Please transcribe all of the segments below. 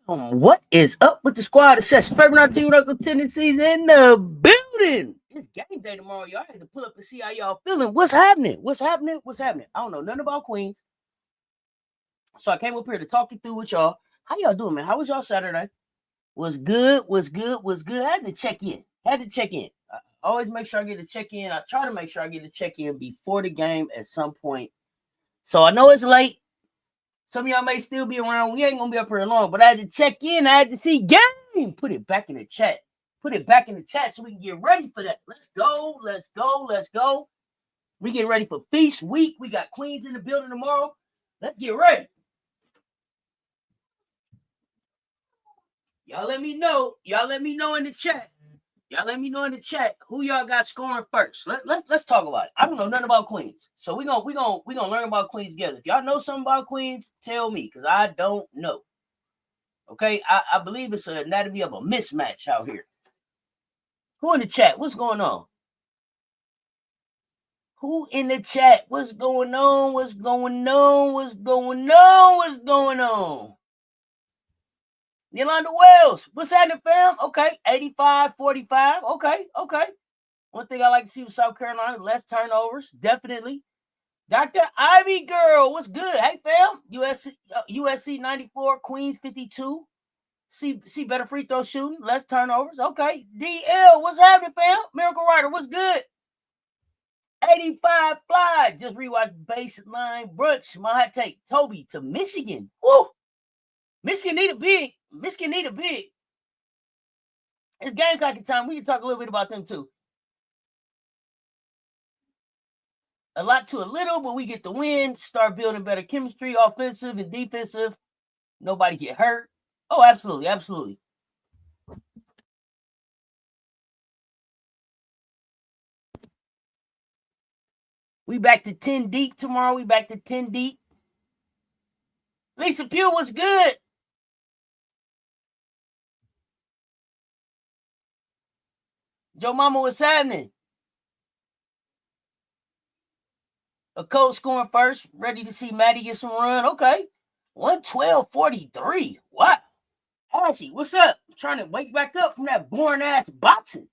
What is up with the squad? It's Spreading Team Local Tendencies in the building. It's game day tomorrow, y'all. I had to pull up and see how y'all feeling. What's happening? What's happening? What's happening? I don't know nothing about Queens. So I came up here to talk it through with y'all. How y'all doing, man? How was y'all Saturday? Was good, was good, was good. I had to check in. I always make sure I get a check-in. I try to make sure I get a check-in before the game at some point. So I know it's late. Some of y'all may still be around. We ain't going to be up here long, but I had to check in. I had to see game. Put it back in the chat. Put it back in the chat so we can get ready for that. Let's go. Let's go. Let's go. We get ready for Feast Week. We got Queens in the building tomorrow. Let's get ready. Y'all let me know. Y'all let me know in the chat. Y'all let me know in the chat who y'all got scoring first. Let's talk about it. I don't know nothing about Queens. So we're gonna learn about Queens together. If y'all know something about Queens, tell me, because I don't know. Okay, I believe it's an anatomy of a mismatch out here. Who in the chat? What's going on? Who in the chat? What's going on? What's going on? What's going on? What's going on? Yolanda Wells, what's happening, fam? Okay, 85-45. Okay. One thing I like to see with South Carolina, less turnovers, definitely. Dr. Ivy Girl, what's good? Hey, fam. USC 94, Queens 52. See better free throw shooting, less turnovers. Okay. DL, what's happening, fam? Miracle Rider, what's good? 85 Fly, just rewatch Baseline Brunch. My hot take, Toby to Michigan. Woo! Michigan need a big. It's Gamecockin time. We can talk a little bit about them too. A lot to a little, but we get the win. Start building better chemistry, offensive and defensive. Nobody get hurt. Oh, absolutely. We back to 10 deep tomorrow. Lisa Pugh, what's good? Joe Mama, what's happening? Okot scoring first. Ready to see Maddie get some run. Okay. 112-43. What? Ashley, what's up? I'm trying to wake back up from that boring-ass boxing.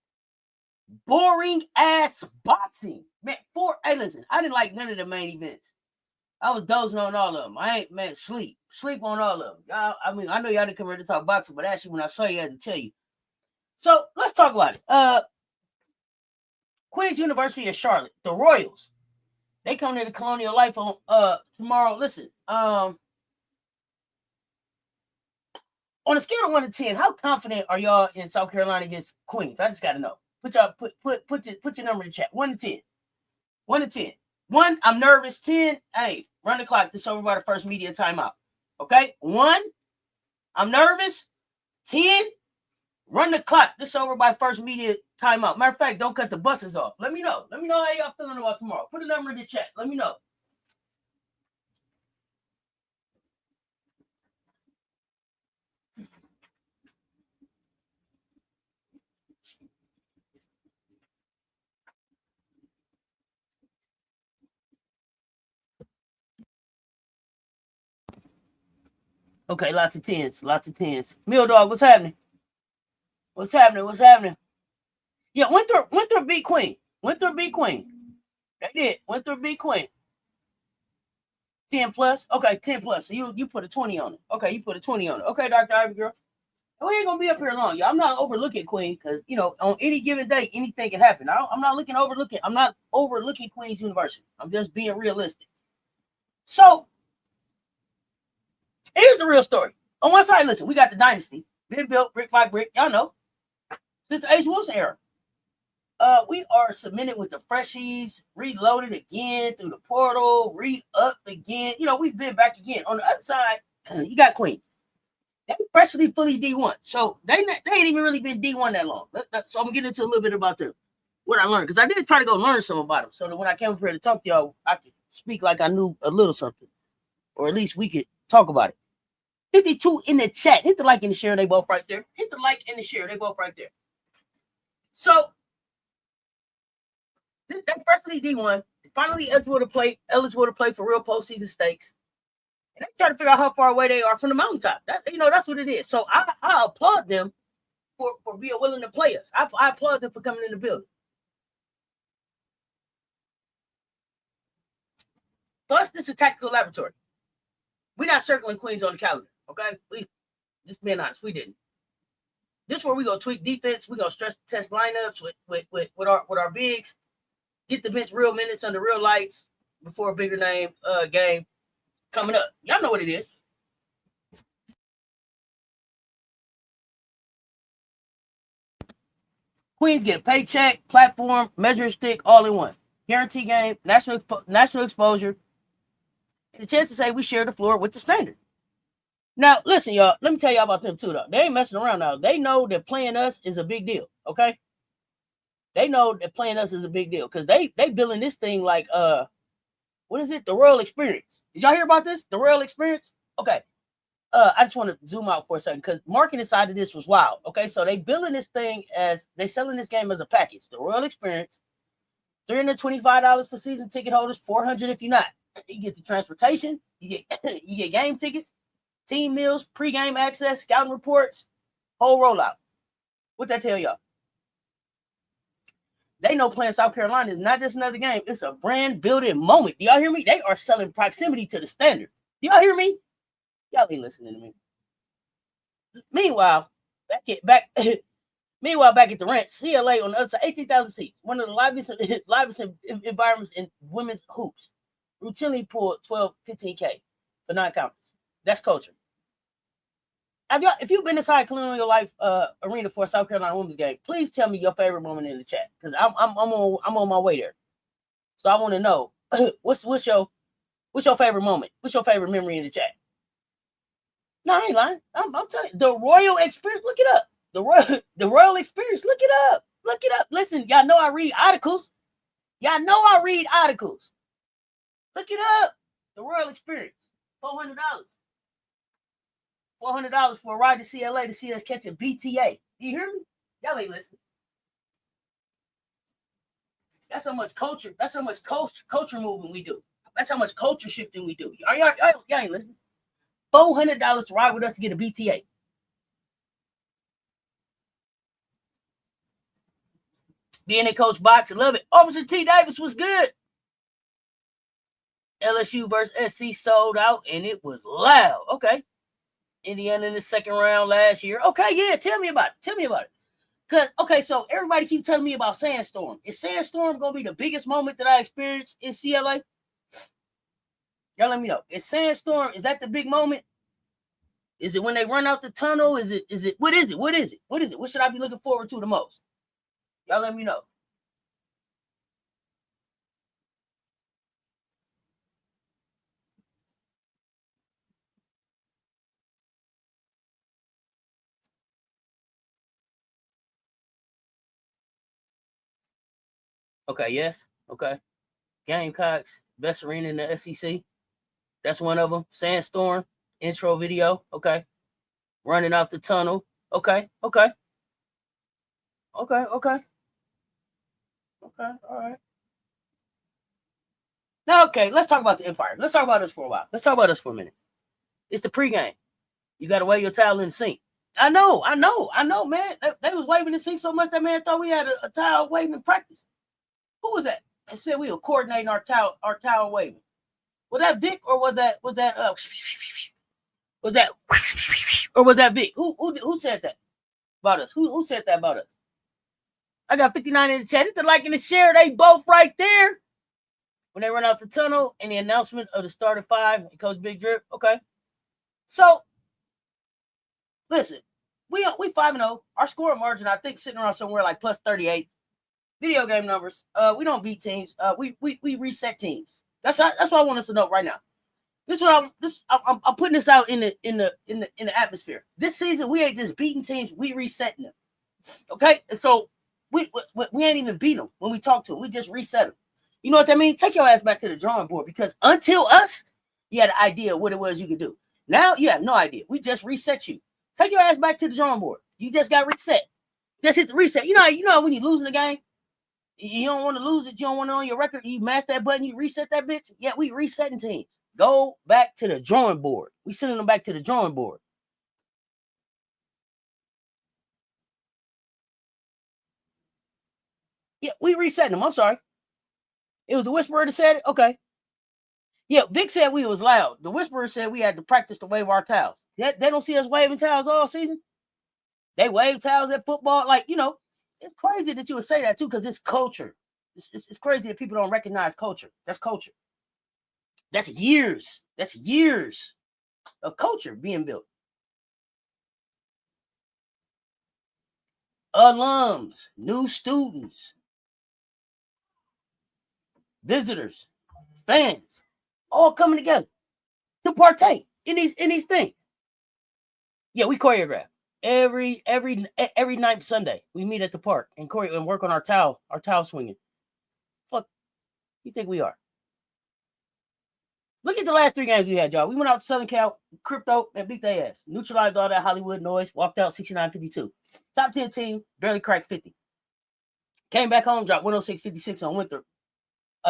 Man, hey, listen, I didn't like none of the main events. I was dozing on all of them. Sleep on all of them. Y'all, I know y'all didn't come here to talk boxing, but actually when I saw you, I had to tell you. So let's talk about it. Queens University of Charlotte, the Royals. They come to the Colonial Life on tomorrow. Listen, on a scale of 1 to 10, how confident are y'all in South Carolina against Queens? I just got to know. Put your number in the chat. 1 to 10. 1 to 10. 1, I'm nervous. 10, hey, run the clock. This over by the first media timeout. Okay? 1, I'm nervous. 10, run the clock. This over by first media timeout. Matter of fact, don't cut the buses off. Let me know. Let me know how y'all feeling about tomorrow. Put a number in the chat. Let me know. Okay, lots of tens, lots of tens. Mill Dog, what's happening? What's happening? What's happening? Yeah, Winthrop beat Queen. Winthrop beat Queen. They did. Winthrop beat Queen. 10 plus. Okay, 10 plus. So you put a 20 on it. Okay, you put a 20 on it. Okay, Dr. Ivy Girl. We ain't gonna be up here long, y'all. I'm not overlooking Queen because on any given day, anything can happen. I'm not overlooking. I'm not overlooking Queen's University. I'm just being realistic. So here's the real story. On one side, listen, we got the dynasty, been built brick by brick. Y'all know, since the H. Wilson era. We are submitted with the freshies, reloaded again through the portal, re-upped again. We've been back again. On the other side, you got Queen. They freshly fully D1. So they ain't even really been D1 that long. So I'm gonna get into a little bit about them, what I learned. Because I did try to go learn some about them so that when I came up here to talk to y'all, I could speak like I knew a little something. Or at least we could talk about it. 52 in the chat. Hit the like and the share. They both right there. Hit the like and the share. They both right there. So that freshly D1, finally eligible to play for real postseason stakes. And they try to figure out how far away they are from the mountaintop. That's what it is. So I applaud them for being willing to play us. I applaud them for coming in the building. For us, this is a tactical laboratory. We're not circling Queens on the calendar, okay? We just being honest, we didn't. This is where we're gonna tweak defense. We're gonna stress test lineups with our bigs, get the bench real minutes under real lights before a bigger name game coming up. Y'all know what it is. Queens get a paycheck, platform, measuring stick, all in one. Guarantee game, national exposure, and a chance to say we share the floor with the standard. Now, listen, y'all. Let me tell y'all about them too, though. They ain't messing around now. They know that playing us is a big deal. Okay. They know that playing us is a big deal because they billing this thing like what is it? The Royal Experience. Did y'all hear about this? The Royal Experience? Okay. I just want to zoom out for a second because marketing side of this was wild. Okay, so they billing this thing as they selling this game as a package. The Royal Experience, $325 for season ticket holders, $400 if you're not. You get the transportation, you get game tickets, team meals, pregame access, scouting reports, whole rollout. What that tell y'all? They know playing South Carolina is not just another game. It's a brand building moment. Do y'all hear me? They are selling proximity to the standard. Do y'all hear me? Y'all ain't listening to me. Meanwhile, back at the ranch, CLA on the other side, 18,000 seats, one of the liveliest environments in women's hoops. Routinely pulled 12, 15K for non-conference. That's culture. If you've been inside Colonial Life Arena for a South Carolina women's game, please tell me your favorite moment in the chat because I'm on my way there. So I want to know what's your favorite moment? What's your favorite memory in the chat? No, I ain't lying. I'm telling you, the Royal Experience. Look it up. The Royal Experience. Look it up. Look it up. Listen, y'all know I read articles. Look it up. The Royal Experience. $400. $400 for a ride to CLA to see us catch a BTA. You hear me? Y'all ain't listening. That's how much culture. That's how much culture moving we do. That's how much culture shifting we do. Y'all ain't listening. $400 to ride with us to get a BTA. Being a coach box, I love it. Officer T. Davis was good. LSU versus SC sold out, and it was loud. Okay. Indiana in the second round last year. Okay, yeah, tell me about it. Because, so everybody keep telling me about Sandstorm. Is Sandstorm going to be the biggest moment that I experienced in CLA? Y'all let me know. Is that the big moment? Is it when they run out the tunnel? What is it? What should I be looking forward to the most? Y'all let me know. Okay, yes. Okay. Gamecocks, best arena in the SEC. That's one of them. Sandstorm, intro video. Okay. Running out the tunnel. Okay. All right. Now, okay, let's talk about the Empire. Let's talk about this for a while. Let's talk about this for a minute. It's the pregame. You got to wave your towel in the sink. I know, man. They was waving the sink so much that man thought we had a towel waving in practice. Who was that? They said we were coordinating our towel waving. Was that Vic or was that or was that Vic? Who said that about us? Who said that about us? I got 59 in the chat. Hit the like and the share. They both right there. When they run out the tunnel and the announcement of the start of 5 and Coach Big Drip. Okay. So listen, we 5-0. Our score margin, I think, sitting around somewhere like plus 38. Video game numbers. We don't beat teams. We reset teams. That's what I want us to know right now. I'm putting this out in the atmosphere. This season we ain't just beating teams, we resetting them. Okay, so we ain't even beat them when we talk to them. We just reset them. You know what that means? Take your ass back to the drawing board, because until us, you had an idea of what it was you could do. Now you have no idea. We just reset you. Take your ass back to the drawing board. You just got reset. Just hit the reset. You know when you're losing the game, you don't want to lose it. You don't want it on your record. You mash that button. You reset that bitch. Yeah, we resetting teams. Go back to the drawing board. We sending them back to the drawing board. Yeah, we resetting them. I'm sorry. It was the Whisperer that said it? Okay. Yeah, Vic said we was loud. The Whisperer said we had to practice to wave our towels. They don't see us waving towels all season. They wave towels at football. Like, it's crazy that you would say that too, because it's culture. It's crazy that people don't recognize culture. That's culture. That's years. That's years of culture being built. Alums, new students, visitors, fans, all coming together to partake in these things. Yeah, we choreograph every night Sunday. We meet at the park and work on our towel swinging. Fuck, you think we are? Look at the last 3 games we had, y'all. We went out to Southern Cal, crypto, and beat their ass. Neutralized all that Hollywood noise. Walked out 69-52. Top 10 team, barely cracked 50. Came back home, dropped 106-56 on Winthrop.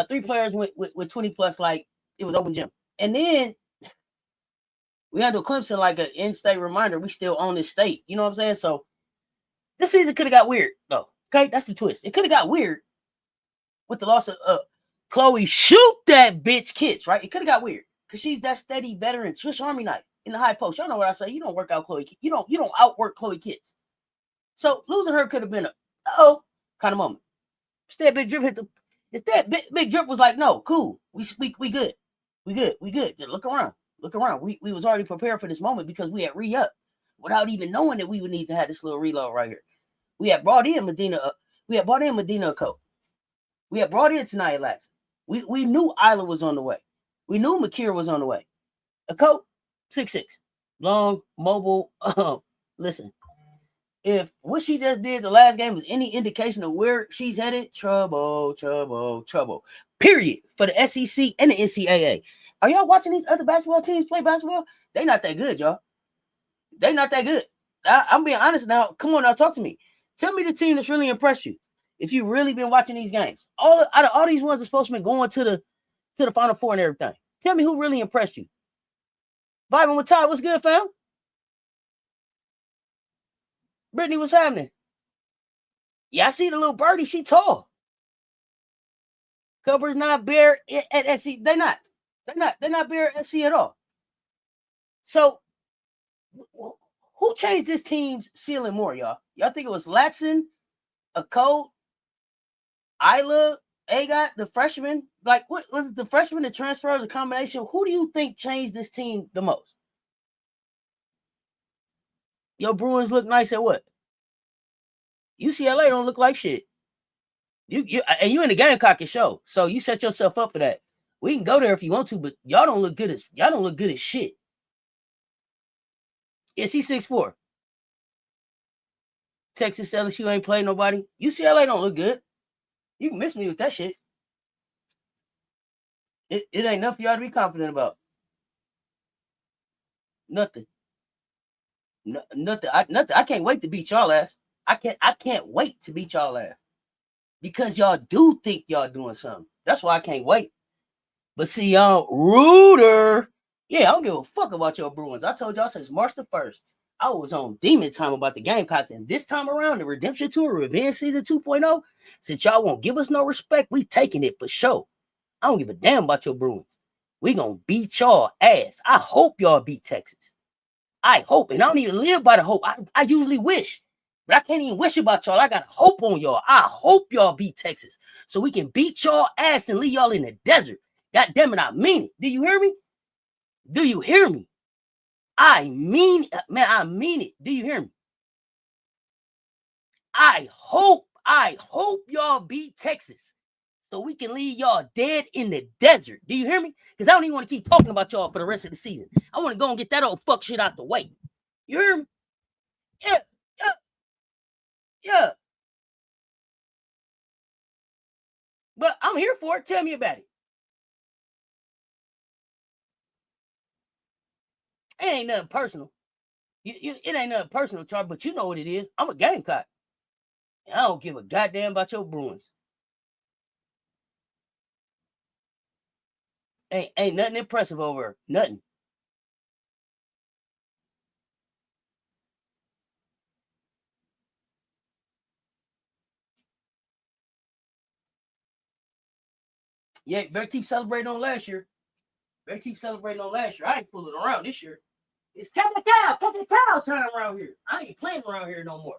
3 players went with 20 plus, like it was open gym. And then we handled Clemson like an in-state reminder. We still own this state. You know what I'm saying? So this season could have got weird, though. Okay, that's the twist. It could have got weird with the loss of Chloe shoot that bitch Kitts, right? It could have got weird because she's that steady veteran Swiss Army knife in the high post. Y'all know what I say. You don't work out Chloe. You don't outwork Chloe Kitts. So losing her could have been a kind of moment. Instead, Big Big Drip was like, no, cool. We good. We good. Just look around. We was already prepared for this moment because we had re-up without even knowing that we would need to have this little reload right here. We had brought in Madina. We had brought in Madina Okot. We had brought in tonight Latson. We knew Isla was on the way. We knew Makira was on the way. Okot, 6'6", long, mobile. Listen, if what she just did the last game was any indication of where she's headed, trouble. Period. For the SEC and the NCAA. Are y'all watching these other basketball teams play basketball? They not that good, y'all. They not that good. I'm being honest now. Come on now, talk to me. Tell me the team that's really impressed you. If you've really been watching these games, out of all these ones are supposed to be going to the Final Four and everything. Tell me who really impressed you. Vibing with Ty, what's good, fam? Brittany, what's happening? Yeah, I see the little birdie. She tall. Covers not bare at SC. They're not bare at SC at all. So, who changed this team's ceiling more, y'all? Y'all think it was Latson, Okot, Isla, Okot, the freshman? Like, what was it, the freshman, the transfers, a combination? Who do you think changed this team the most? Your Bruins look nice at what? UCLA don't look like shit. You in the Gamecockin show, so you set yourself up for that. We can go there if you want to, but y'all don't look good as shit. Yeah, she's 6'4". Texas LSU ain't played nobody. UCLA don't look good. You can miss me with that shit. It ain't enough for y'all to be confident about. Nothing. Nothing. I can't wait to beat y'all ass. I can't wait to beat y'all ass. Because y'all do think y'all doing something. That's why I can't wait. But see, y'all ruder Yeah, I don't give a fuck about your Bruins. I told y'all since March the 1st, I was on demon time about the Gamecocks. And this time around, the Redemption Tour, Revenge Season 2.0, since y'all won't give us no respect, we taking it for sure. I don't give a damn about your Bruins. We gonna beat y'all ass. I hope y'all beat Texas. I hope. And I don't even live by the hope. I usually wish. But I can't even wish about y'all. I got hope on y'all. I hope y'all beat Texas so we can beat y'all ass and leave y'all in the desert. God damn it, I mean it. Do you hear me? Do you hear me? I mean, man, I mean it. Do you hear me? I hope y'all beat Texas so we can leave y'all dead in the desert. Do you hear me? Because I don't even want to keep talking about y'all for the rest of the season. I want to go and get that old fuck shit out the way. You hear me? Yeah, yeah, yeah. But I'm here for it. Tell me about it. It ain't nothing personal. It ain't nothing personal, Charlie, but you know what it is. I'm a Gamecock. And I don't give a goddamn about your Bruins. Ain't nothing impressive over her. Nothing. Yeah, better keep celebrating on last year. Better keep celebrating on last year. I ain't fooling around this year. It's fucking cow time around here. I ain't playing around here no more.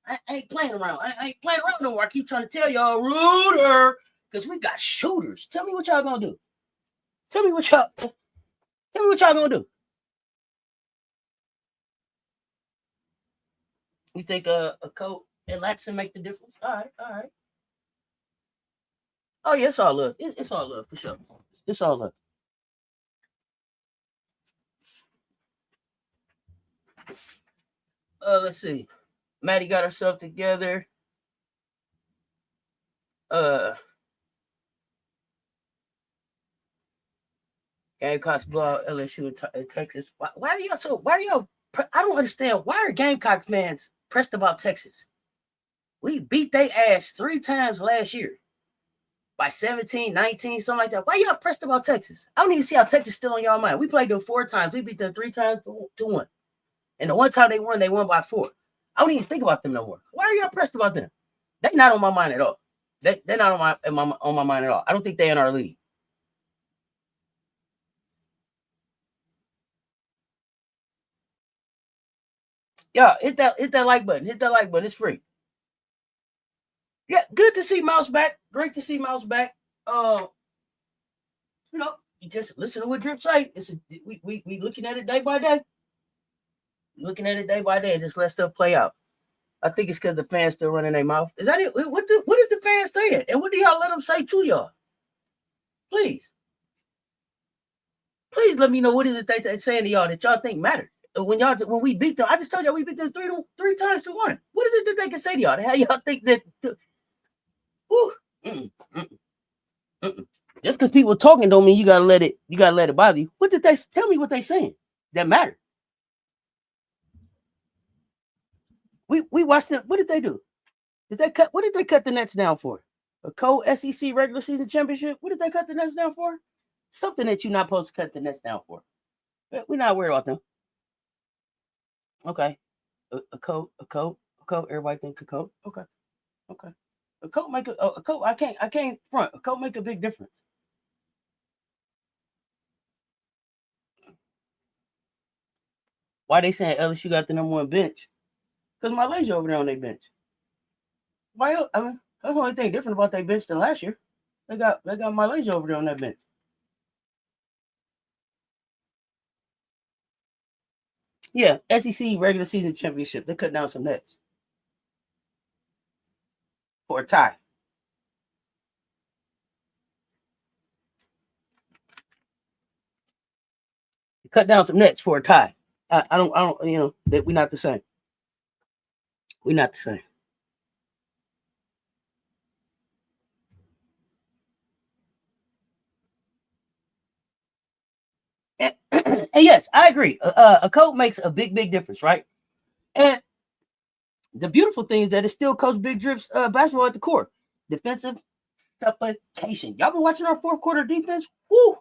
I ain't playing around. I ain't playing around no more. I keep trying to tell y'all, Rooter, because we got shooters. Tell me what y'all gonna do. Tell me what y'all gonna do. You think a Okot and Latson make the difference? All right. Oh yeah, it's all love. It's all love for sure. It's all love. Let's see. Maddie got herself together. Gamecocks blowout LSU in Texas. Why are y'all so? Why are y'all? I don't understand. Why are Gamecock fans pressed about Texas? We beat their ass 3 times last year by 17, 19, something like that. Why y'all pressed about Texas? I don't even see how Texas still on y'all mind. We played them 4 times. We beat them 3 times to 1. And the one time they won by 4. I don't even think about them no more. Why are y'all pressed about them? They're not on my mind at all. They're not on my mind at all. I don't think they're in our league. Yeah, hit that like button. Hit that like button. It's free. Yeah, good to see Mouse back. Great to see Mouse back. You just listen to what Drip say. We looking at it day by day. Looking at it day by day and just let stuff play out. I think it's because the fans still running their mouth. Is that it? What is the fans saying? And what do y'all let them say to y'all? Please let me know what is it they saying to y'all that y'all think matter. When we beat them, I just told y'all we beat them 3 times to 1. What is it that they can say to y'all? How y'all think that? Just because people talking don't mean you gotta let it bother you. What did they tell me? What they saying that matter? We watched it. What did they do? What did they cut the Nets down for? A co-SEC regular season championship? What did they cut the Nets down for? Something that you're not supposed to cut the Nets down for. We're not worried about them. Okay. A coat. Everybody think a coat. Okay. A coat make a coat. I can't front. A coat make a big difference. Why they saying LSU got the number 1 bench? Because Malaysia over there on their bench. Why? I mean, that's the only thing different about their bench than last year. They got Malaysia over there on that bench. Yeah, SEC regular season championship. They cut down some nets for a tie. They cut down some nets for a tie. I don't. That we're not the same. We're not the same. And yes, I agree. A coach makes a big difference, right? And the beautiful thing is that it's still Coach Big Drip's basketball at the core. Defensive suffocation. Y'all been watching our 4th quarter defense? Woo!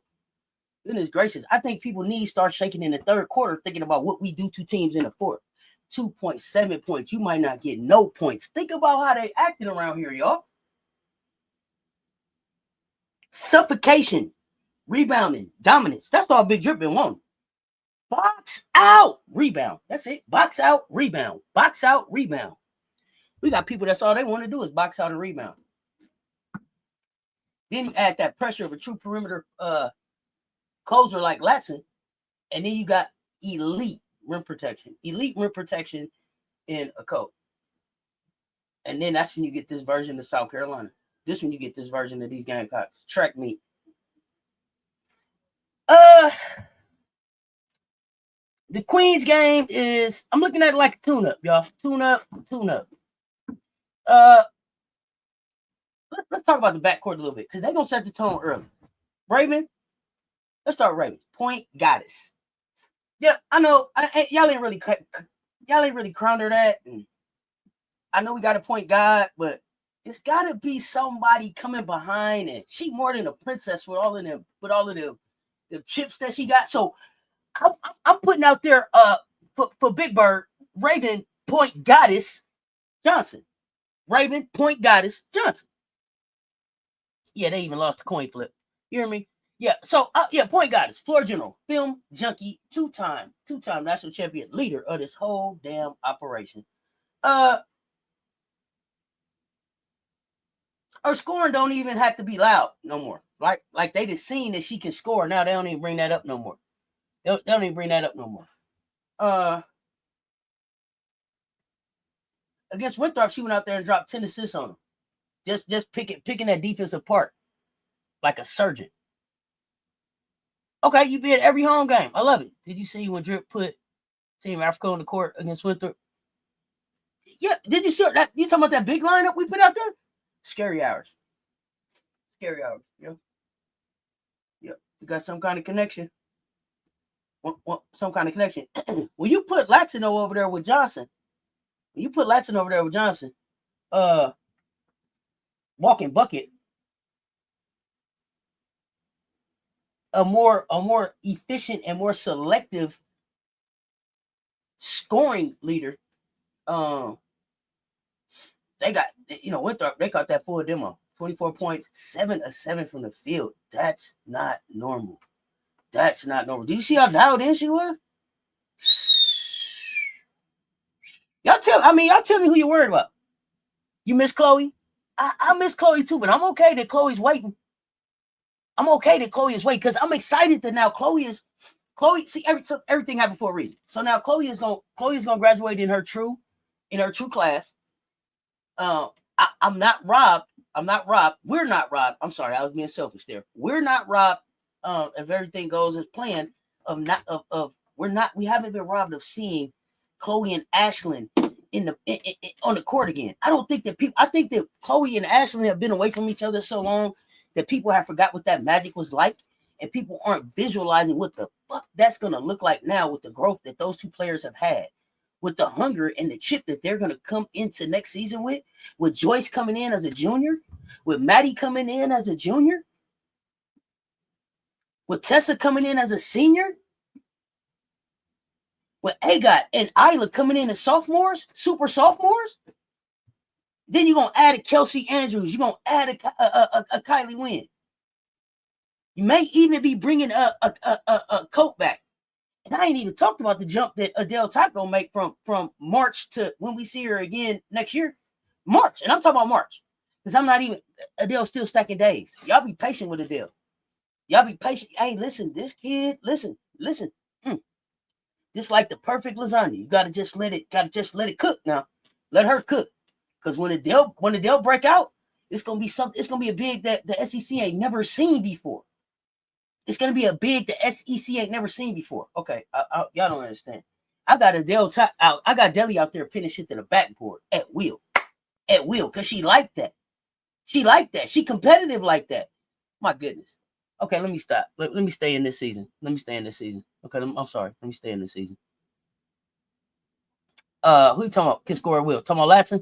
Goodness gracious. I think people need to start shaking in the third quarter, thinking about what we do to teams in the fourth. 2.7 points. You might not get no points. Think about how they acting around here, y'all. Suffocation, rebounding, dominance. That's all Big Drip been wanting. Box out, rebound. That's it. Box out, rebound. Box out, rebound. We got people that's all they want to do is box out and rebound. Then you add that pressure of a true perimeter closer like Latson, and then you got elite rim protection. Elite rim protection in Okot. And then that's when you get this version of South Carolina. This when you get this version of these Gamecocks. Track meet. The Queens game is, I'm looking at it like a tune-up, y'all. Tune-up. Let's talk about the backcourt a little bit, because they're going to set the tone early. Raven, let's start with Raven. Point goddess. Yeah, I know. Y'all ain't really crowned her that. And I know we got a point guard, but it's got to be somebody coming behind, and she more than a princess with all of them the chips that she got. So I'm putting out there for Big Bird, Raven point goddess Johnson. Raven point goddess Johnson. Yeah, they even lost the coin flip. You hear me? Yeah. So point goddess, floor general, film junkie, two-time national champion, leader of this whole damn operation. Her scoring don't even have to be loud no more. Like they just seen that she can score. Now they don't even bring that up no more. They don't even bring that up no more. Against Winthrop, she went out there and dropped 10 assists on them. Just picking that defense apart like a surgeon. Okay, you be at every home game. I love it. Did you see when Drip put Team Africa on the court against Winthrop? Yeah, did you see that? You talking about that big lineup we put out there? Scary hours. Yeah. You got some kind of connection. Some kind of connection. When you put Latson over there with Johnson, walking bucket, a more efficient and more selective scoring leader. They got, Winthrop, they got that full demo. 24 points, 7 of 7 from the field. That's not normal. Do you see how dialed in she was? Y'all tell me who you're worried about. You miss Chloe? I miss Chloe too, but I'm okay that Chloe's waiting. Because I'm excited that now Chloe. See, everything happened for a reason. So now Chloe is gonna graduate in her true class. I'm not robbed. We're not robbed. I'm sorry, I was being selfish there. We're not robbed. If everything goes as planned, we haven't been robbed of seeing Chloe and Ashlyn on the court again. I think that Chloe and Ashlyn have been away from each other so long that people have forgot what that magic was like, and people aren't visualizing what the fuck that's gonna look like now with the growth that those two players have had, with the hunger and the chip that they're gonna come into next season with Joyce coming in as a junior, with Maddie coming in as a junior, with Tessa coming in as a senior, with Agot and Isla coming in as sophomores, super sophomores. Then you're going to add a Kelsey Andrews. You're going to add a Kylie Wynn. You may even be bringing a Coat back. And I ain't even talked about the jump that Adele Top going to make from March to when we see her again next year. March. And I'm talking about March. Because I'm not even, Adele's still stacking days. Y'all be patient with Adele. Y'all be patient. Hey, listen, this kid, listen. Just like the perfect lasagna. You gotta just let it cook now. Let her cook. Because when Adele break out, it's gonna be something, it's gonna be a big that the SEC ain't never seen before. It's gonna be a big the SEC ain't never seen before. Okay, y'all don't understand. I got Adele out. I got Deli out there pinning shit to the backboard at will, because she like that. She competitive like that. My goodness. Okay, let me stop. Let me stay in this season. Okay, I'm sorry. Let me stay in this season. Who you talking about? Can score at will? Talking about Latson?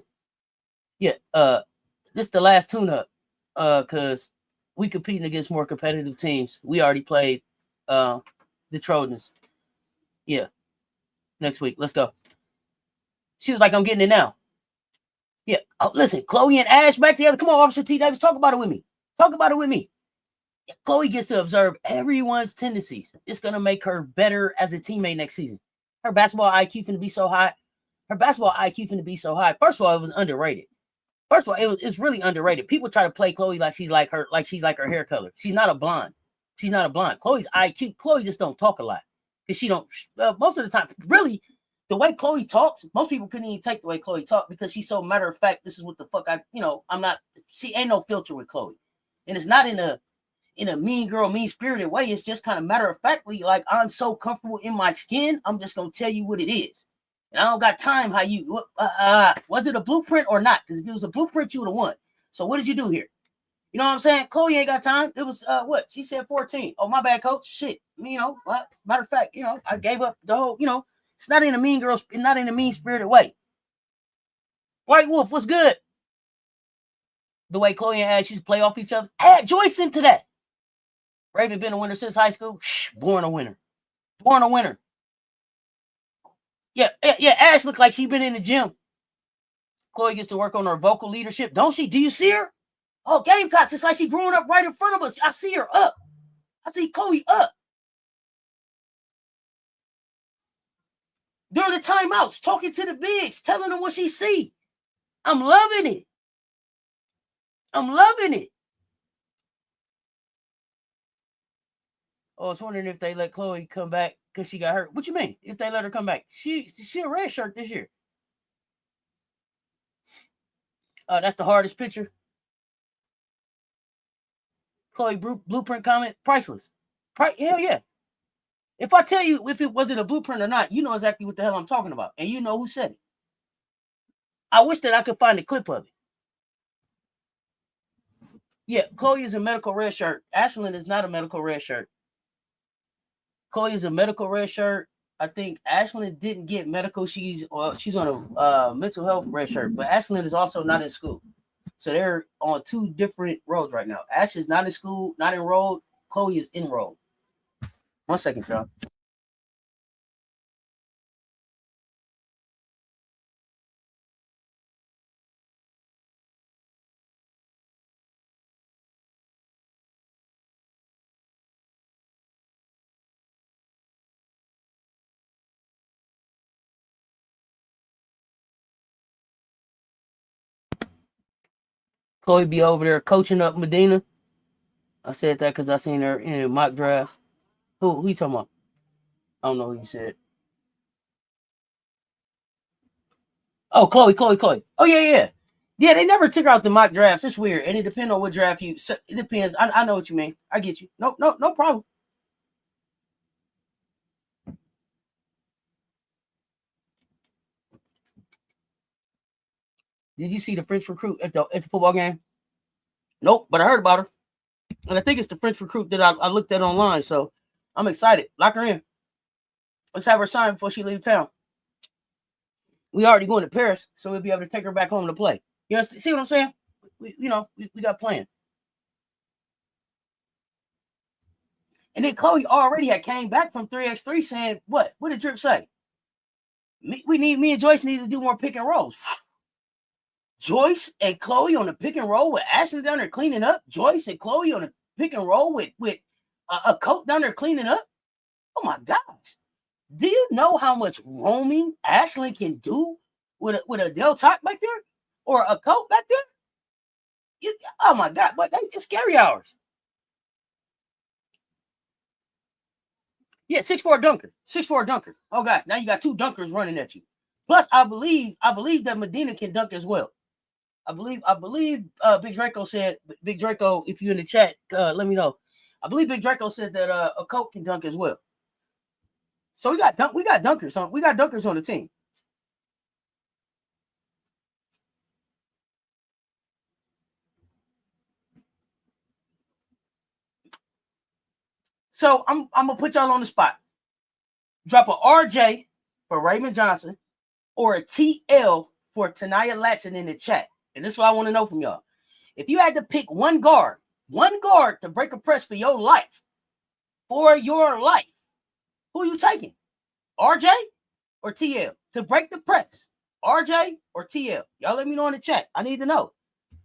Yeah. This is the last tune-up. Because we competing against more competitive teams. We already played The Trojans. Yeah. Next week. Let's go. She was like, I'm getting it now. Yeah. Oh, listen, Chloe and Ash back together. Come on, Officer T. Davis. Talk about it with me. Talk about it with me. Yeah, Chloe gets to observe everyone's tendencies. It's going to make her better as a teammate next season. Her basketball IQ finna be so high. First of all, it was underrated. First of all, it's really underrated. People try to play Chloe like she's like her hair color. She's not a blonde. Chloe's IQ. Chloe just don't talk a lot because she don't. Most of the time, really, the way Chloe talks, most people couldn't even take the way Chloe talks because she's so matter of fact. This is what the fuck I'm not. She ain't no filter with Chloe, and it's not in a mean girl, mean spirited way. It's just kind of matter of factly like I'm so comfortable in my skin. I'm just gonna tell you what it is. And I don't got time how you, was it a blueprint or not? Because if it was a blueprint, you would have won. So what did you do here? You know what I'm saying? Chloe ain't got time. It was, what? She said 14. Oh, my bad, coach. Shit. What? Matter of fact, I gave up the whole, it's not in a mean girl, not in a mean-spirited way. White Wolf, what's good? The way Chloe and Ash used to play off each other. Add Joyce into that. Raven been a winner since high school. Born a winner. Yeah. Ash looks like she's been in the gym. Chloe gets to work on her vocal leadership, don't she? Do you see her? Oh, Gamecocks, it's like she's growing up right in front of us. I see her up. I see Chloe up. During the timeouts, talking to the bigs, telling them what she see. I'm loving it. Oh, I was wondering if they let Chloe come back because she got hurt. What you mean? If they let her come back? She a red shirt this year. That's the hardest picture. Chloe blueprint comment, priceless. Hell yeah. If I tell you if it wasn't a blueprint or not, you know exactly what the hell I'm talking about. And you know who said it. I wish that I could find a clip of it. Yeah, Chloe is a medical red shirt. Ashlyn is not a medical red shirt. Chloe is a medical red shirt. I think Ashlyn didn't get medical. She's on a mental health red shirt, but Ashlyn is also not in school. So they're on two different roads right now. Ash is not in school, not enrolled. Chloe is enrolled. 1 second, y'all. Chloe be over there coaching up Madina. I said that because I seen her in mock drafts. Who you talking about? I don't know who you said. Oh, Chloe. Oh, yeah. Yeah, they never took out the mock drafts. It's weird. And it depends on what draft you... So it depends. I know what you mean. I get you. No problem. Did you see the French recruit at the football game? Nope, but I heard about her. And I think it's the French recruit that I looked at online. So I'm excited. Lock her in. Let's have her sign before she leaves town. We already going to Paris, so we'll be able to take her back home to play. You know, see what I'm saying? We got plans. And then Chloe already had came back from 3x3 saying, what? What did Drip say? Me and Joyce need to do more pick and rolls. Joyce and Chloe on the pick and roll with Ashley down there cleaning up. Joyce and Chloe on the pick and roll with Okot down there cleaning up. Oh my gosh. Do you know how much roaming Ashley can do with a Del Talk back there? Or a Okot back there? Oh my God, but it's scary hours. Yeah, 6'4" dunker. 6'4" dunker. Oh gosh, now you got two dunkers running at you. Plus, I believe that Madina can dunk as well. I believe Big Draco said, Big Draco, if you're in the chat, let me know. I believe Big Draco said that Okot can dunk as well. So we got dunkers on the team. So I'm gonna put y'all on the spot. Drop a RJ for Raymond Johnson or a TL for Tanaya Latson in the chat. And this is what I want to know from y'all. If you had to pick one guard to break a press for your life, for your life. Who you taking? RJ or TL? To break the press, RJ or TL? Y'all let me know in the chat. I need to know.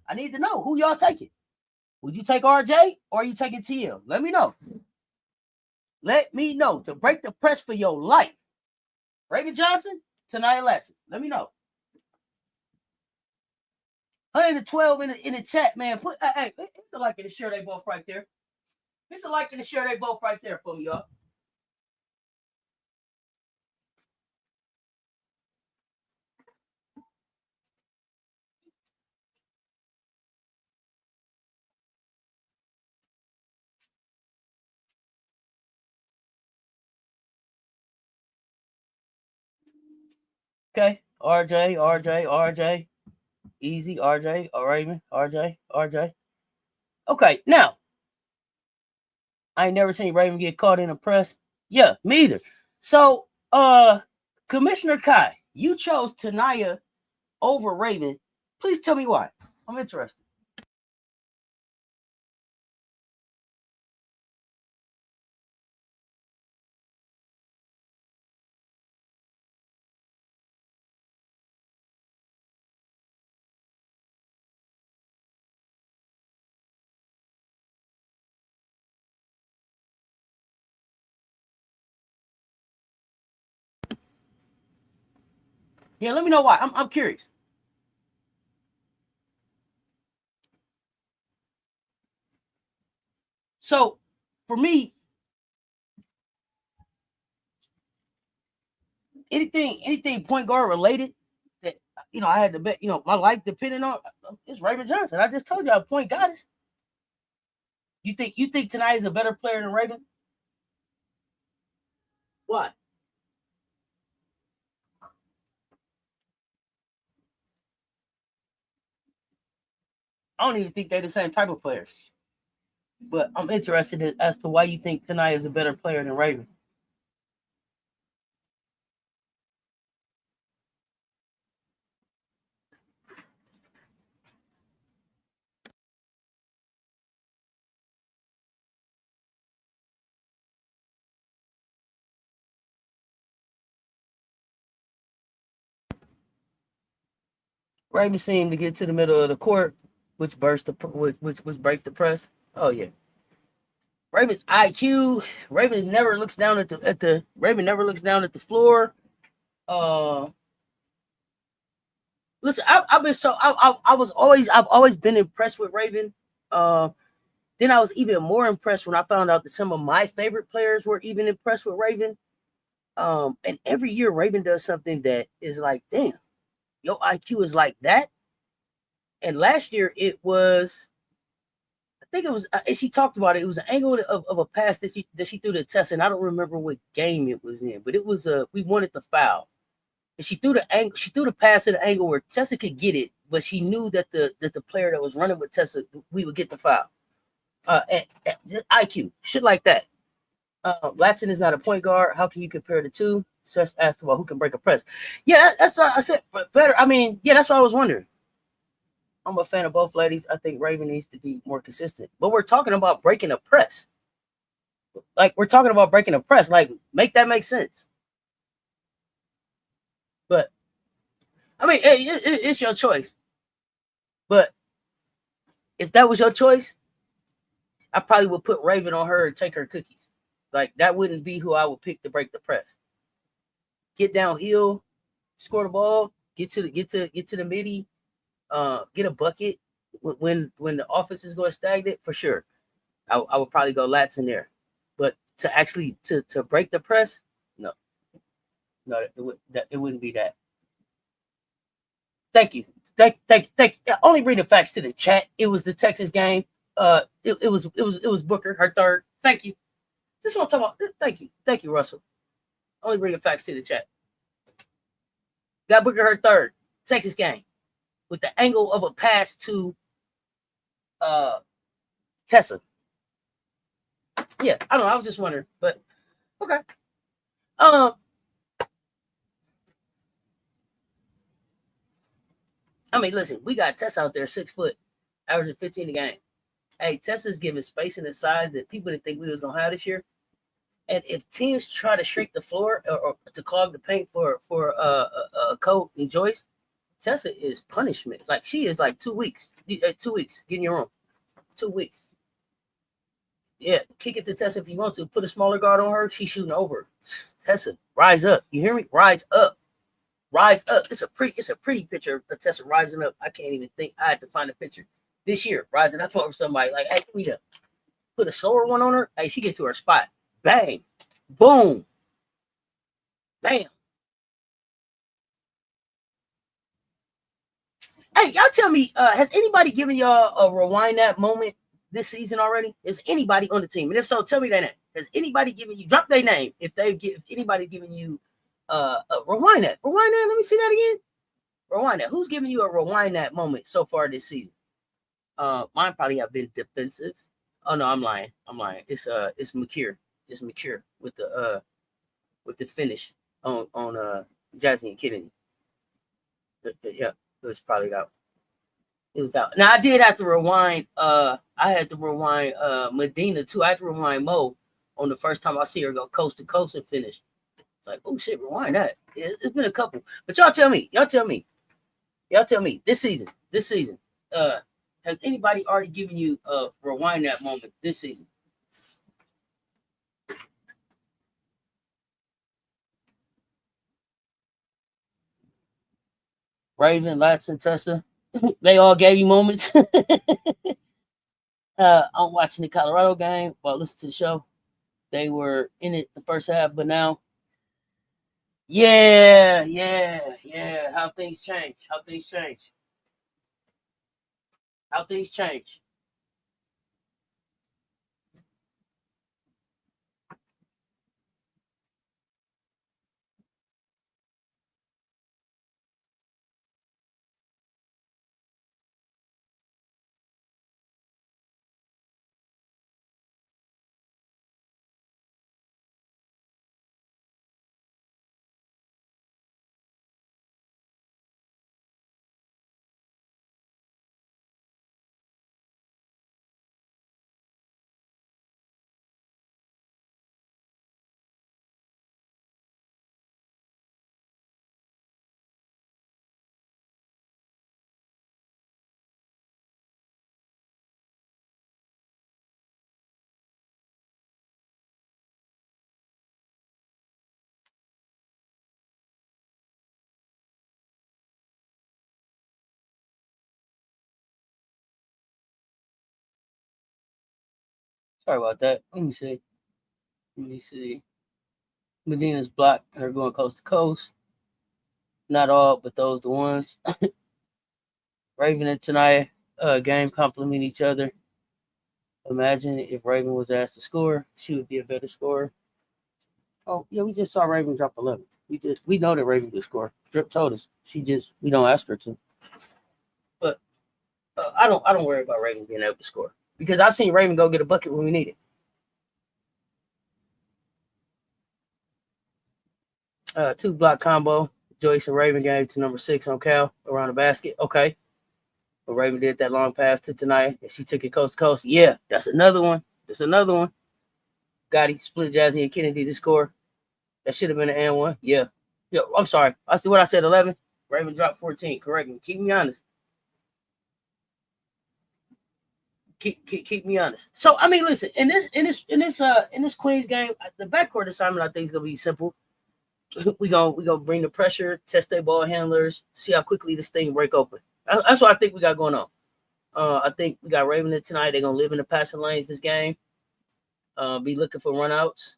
I need to know who y'all taking. Would you take RJ or are you taking TL? Let me know. Let me know. To break the press for your life. Raven Johnson, Tania Latson. Let me know. 112 in the chat, man. Put hit the like and the share. They both right there. Hit the like and the share. They both right there for me, y'all. Okay, RJ. Easy, RJ, Raven, RJ. Okay, now, I ain't never seen Raven get caught in a press. Yeah, me either. So, Commissioner Kai, you chose Tania over Raven. Please tell me why. I'm interested. Yeah, let me know why. I'm curious. So, for me, anything point guard related that I had to bet, my life depending on, it's Raven Johnson. I just told you I'm point goddess. You think tonight is a better player than Raven? Why? I don't even think they're the same type of players. But I'm interested as to why you think Taniya is a better player than Raven. Raven seemed to get to the middle of the court, which breaks the press. Oh yeah. Raven's IQ. Raven never looks down at the Raven never looks down at the floor. Listen, I've always been impressed with Raven. Then I was even more impressed when I found out that some of my favorite players were even impressed with Raven. And every year Raven does something that is like, damn, your IQ is like that. And last year it was, I think it was, and she talked about it. It was an angle of a pass that she threw to Tessa, and I don't remember what game it was in, but it was we wanted the foul, and she threw the pass at an angle where Tessa could get it, but she knew that the player that was running with Tessa, we would get the foul. And IQ, shit like that. Latson is not a point guard. How can you compare the two? Seth asked about who can break a press. Yeah, that's I said better. I mean, yeah, that's what I was wondering. I'm a fan of both ladies. I think Raven needs to be more consistent. But we're talking about breaking a press. Like, we're talking about breaking a press. Like, make that make sense. But, I mean, it's your choice. But if that was your choice, I probably would put Raven on her and take her cookies. Like, that wouldn't be who I would pick to break the press. Get downhill, score the ball, get to the midi, get a bucket when the offense is going stagnant, for sure. I would probably go Latson there. But to actually to break the press, no, it wouldn't be that. Thank you. Thank you. Only bring the facts to the chat. It was the Texas game. It was Booker, her third. Thank you. This is what I'm talking about. Thank you, Russell. Only bring the facts to the chat. Got Booker her third Texas game with the angle of a pass to Tessa. Yeah, I don't know. I was just wondering, but okay. I mean, listen, we got Tessa out there 6 foot, averaging 15 a game. Hey, Tessa's giving space and the size that people didn't think we was gonna have this year. And if teams try to shrink the floor or to clog the paint for Okot and Joyce, Tessa is punishment. Like she is like 2 weeks. 2 weeks. Get in your room. 2 weeks. Yeah, kick it to Tessa if you want to. Put a smaller guard on her. She's shooting over. Tessa, rise up. You hear me? Rise up. Rise up. It's a pretty picture of Tessa rising up. I can't even think. I had to find a picture this year, rising up over somebody. Like, hey, give me that. Put a slower one on her. Hey, she get to her spot. Bang. Boom. Bam. Hey, y'all tell me, has anybody given y'all a rewind that moment this season already? Is anybody on the team? And if so, tell me their name. Has anybody given you, drop their name if anybody's giving you a rewind that? Rewind that. Let me see that again. Rewind that. Who's giving you a rewind that moment so far this season? Mine probably have been defensive. Oh no, I'm lying. It's McCure. It's McCure with the finish on Jazzy and Kennedy. Yeah, it was probably that. It was out. Now I did have to rewind. I had to rewind Madina too. I had to rewind Mo on the first time I see her go coast to coast and finish. It's like, oh shit, rewind that. It's been a couple. But y'all tell me. This season. Has anybody already given you a rewind that moment this season? Raven, Latson, Tessa, they all gave you moments. I'm watching the Colorado game while listening to the show. They were in it the first half, but now, yeah. How things change. Sorry about that. Let me see. Medina's blocked. Her going coast to coast. Not all, but those the ones. Raven and Tanaya game complement each other. Imagine if Raven was asked to score, she would be a better scorer. Oh yeah, we just saw Raven drop 11. We know that Raven could score. Drip told us. We don't ask her to. But I don't worry about Raven being able to score because I've seen Raven go get a bucket when we need it. 2 block combo. Joyce and Raven gave to number 6 on Cal around the basket. Okay. But Raven did that long pass to Tanaya and she took it coast to coast. Yeah, that's another one. Gotti split Jazzy and Kennedy to score. That should have been an and one. Yeah. I'm sorry. I see what I said. 11. Raven dropped 14. Correct me. Keep me honest. Keep me honest. So I mean, listen. In this Queens game, the backcourt assignment I think is gonna be simple. we gonna bring the pressure, test their ball handlers, see how quickly this thing break open. That's what I think we got going on. I think we got Raven tonight. They're gonna live in the passing lanes this game. Be looking for runouts.